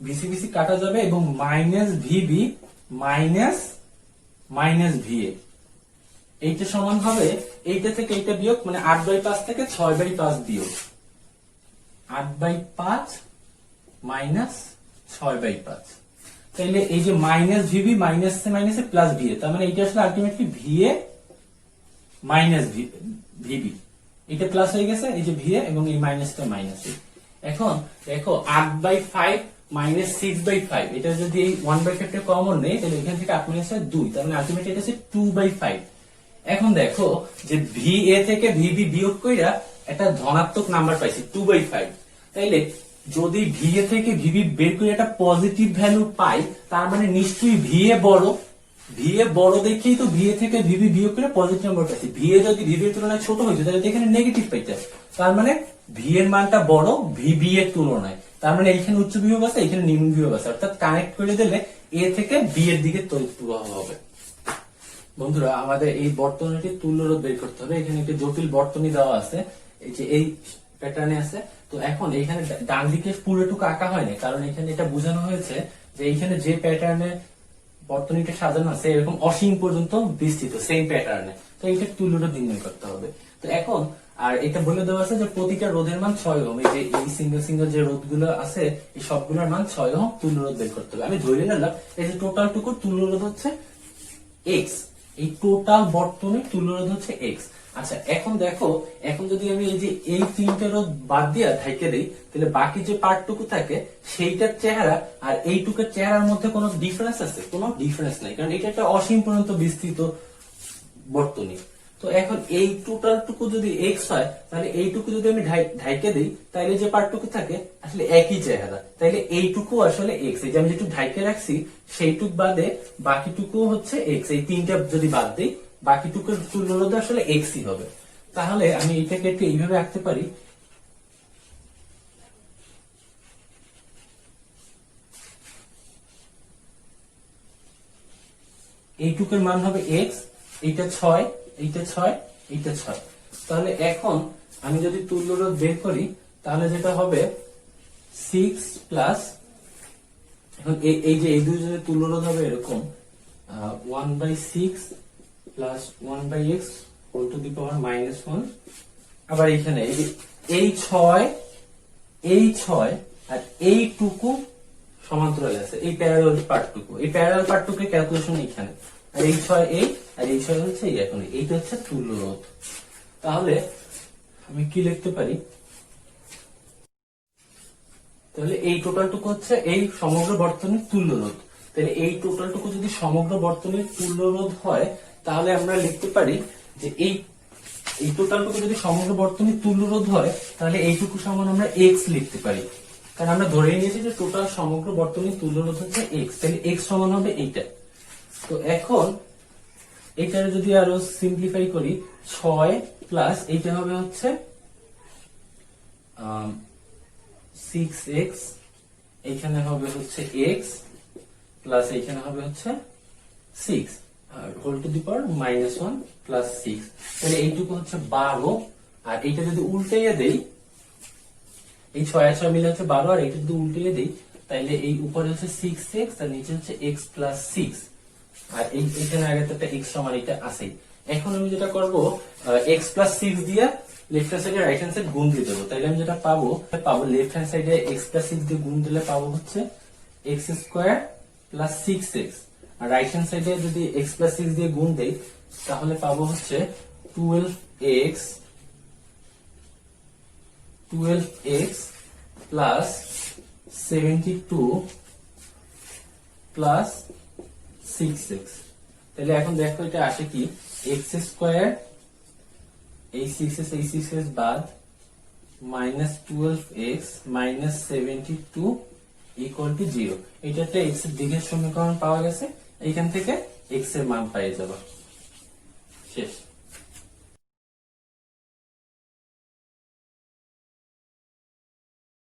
ভিসি ভিসি কাটা যাবে, এবং minus VB minus minus VA, এইটা সমান হবে এইটা থেকে এইটা বিয়োগ, মানে 8/5 থেকে 6/5 বিয়োগ, 8/5 মাইনাস 6/5। তাহলে এই যে মাইনাস ভিবি মাইনাস এ প্লাস ভিএ, তার মানে এটা আসলে আলটিমেটলি ভিএ মাইনাস ভিবি, এটা প্লাস হয়ে গেছে, এই যে ভিএ এবং এই মাইনাসটা মাইনাস। এখন দেখো 8/5 মাইনাস 6/5, এটা যদি এই 1/5 টা কমন নেই তাহলে এখান থেকে 8 মাইনাস 2, তার মানে আলটিমেটলি এটা হচ্ছে 2/5। এখন দেখো যে ভিএ থেকে ভিবি বিয়োগ কইরা একটা ধনাত্মক নাম্বার পাইছি 2/5, তাইলে যদি ভিএ থেকে ভিবি বের করে একটা পজিটিভ ভ্যালু পাই, তার মানে নিশ্চয়ই ভিএ বড় দেখেই তো ভিএ থেকে ভিবি বিয়োগ করে পজিটিভ নাম্বার পাইছি। ভিএ যদি ভিবি এর তুলনায় ছোট হইতো তাহলে এখানে নেগেটিভ পাইতে, তার মানে ভি এর মানটা বড় ভিবি এর তুলনায়, তার মানে এইখানে উচ্চ বিভব আছে এখানে নিম্ন বিভব আছে, অর্থাৎ কানেক্ট করে দিলে এ থেকে বি এর দিকে তড়িৎ প্রবাহ হবে। বন্ধুরা আমাদের এই বর্তনীটির তুল্য রোধ বের করতে হবে। এখানে একটি জটিল বর্তনী দেওয়া আছে, এই যে এই প্যাটার্নে আছে। তো এখন এইখানে ডান দিকে পুরোটুকু আঁকা হয়নি, কারণ এখানে এটা বোঝানো হয়েছে যে এইখানে যে প্যাটার্নে বর্তনীটা সাজানো আছে এরকম অসীম পর্যন্ত বিস্তৃত সেম প্যাটার্নে, তো এইটা তুল্য রোধ নির্ণয় করতে হবে। তো এখন আর এটা বলে দেওয়া আছে যে প্রতিটা রোধের মান 6 ওহম, এই যে এই সিঙ্গেল যে রোধগুলো আছে এই সবগুলোর মান 6 ওহম, তুল্য রোধ বের করতে হবে। আমি ধরে নিলাম এই যে টোটাল টুকুর তুল্য রোধ হচ্ছে এক্স, এই টোটাল বর্তনীর তুল্য রোধ হচ্ছে এক্স। আচ্ছা এখন দেখো, এখন যদি আমি এই যে এই তিনটে রোধ বাদ দিয়ে ঢাইকে দিই তাহলে বাকি যে পার্টটুকু থাকে সেইটার চেহারা আর এইটুকুর চেহারার মধ্যে কোনো ডিফারেন্স আছে? কোনো ডিফারেন্স নাই, কারণ এটা একটা অসীম পর্যন্ত বিস্তৃত বর্তনী। তো এখন এই টোটালটুকু যদি এক্স হয় তাহলে এইটুকু যদি আমি ঢাইকে দিই তাহলে যে পার্টটুকু থাকে আসলে একই চেহারা, তাইলে এইটুকু আসলে এক্স, এই যে আমি যেটুকু ঢাইকে রাখছি সেইটুক বাদে বাকিটুকু হচ্ছে এক্স, এই তিনটা যদি বাদ দিই বাকিটুকুর তুল্য রোধ আসলে এক্সই হবে। তাহলে আমি এটাকে একটু এইভাবে আঁকতে পারি, এইটুকের মান হবে এক্স, এইটা 6, এইটা 6, এইটা 6। তাহলে এখন আমি যদি তুল্য রোধ বের করি তাহলে যেটা হবে 6 প্লাস, এখন এই যে এই দুইজনের তুল্য রোধ হবে এরকম 1/6 plus 1/x whole to the power -1। আবার এখানে এই যে এই 6 আর এইটুকু সমান্তরাল আছে, এই প্যারালাল পার্টটুকু, এই প্যারালাল পার্টটুকু ক্যালকুলেশন এখানে, আর এই 6 এই আর এই 6 হচ্ছে এই, এখন এইটা হচ্ছে তুল্য রোধ। তাহলে আমি কি লিখতে পারি, তাহলে এই টোটালটুকু হচ্ছে এই সমগ্র বর্তনীর তুল্য রোধ। তাহলে এই টোটালটুকু যদি সমগ্র বর্তনীর তুল্য রোধ হয় তাহলে আমরা লিখতে পারি যে এই টোটালটুকু যদি সমগ্র বর্তনীর তুল্য রোধ হয় তাহলে এইটুকু সমান আমরা এক্স লিখতে পারি, কারণ আমরা ধরে নিয়েছি যে টোটাল সমগ্র বর্তনীর তুল্য রোধ হচ্ছে এক্স, তাহলে এক্স সমান হবে এইটা। তো এখন এইটার যদি আরো সিম্পলিফাই করি 6 প্লাস এইটা হবে হচ্ছে 6x, এইখানে হবে হচ্ছে x প্লাস এইখানে হবে হচ্ছে 6 whole to the power -1 plus 6, তাহলে এইটুকু হচ্ছে 12। আর এইটা যদি উল্টাইয়া দেই, এই 6 আর 6 মিলে হচ্ছে 12, আর এইটা যদি উল্টাইয়া দেই তাহলে এই উপরে হচ্ছে 6x আর নিচে হচ্ছে x প্লাস 6, আর এইখানে আগে তো একটা x সমান এটা আছেই। এখন আমি যেটা করব x প্লাস 6 দিয়ে লেফট হ্যান্ড সাইডে রাইট হ্যান্ড সাইড গুণ দিয়ে দেবো, তাইলে আমি যেটা পাবো লেফট হ্যান্ড সাইডে x প্লাস 6 দিয়ে গুণ দিলে পাবো হচ্ছে x স্কয়ার প্লাস 6x, আর রাইট হ্যান্ড সাইডে যদি x প্লাস 6 দিয়ে গুণ দেই তাহলে পাবো হচ্ছে 12x প্লাস 72 প্লাস 6x। তাহলে এখন দেখো এটা আসে কি, x স্কয়ার এই 6x বাদ -12x -72 ইকুয়াল টু 0। এটা একটা x এর দিকের সমীকরণ পাওয়া গেছে, এইখান থেকে x এর মান পেয়ে যাবো, শেষ।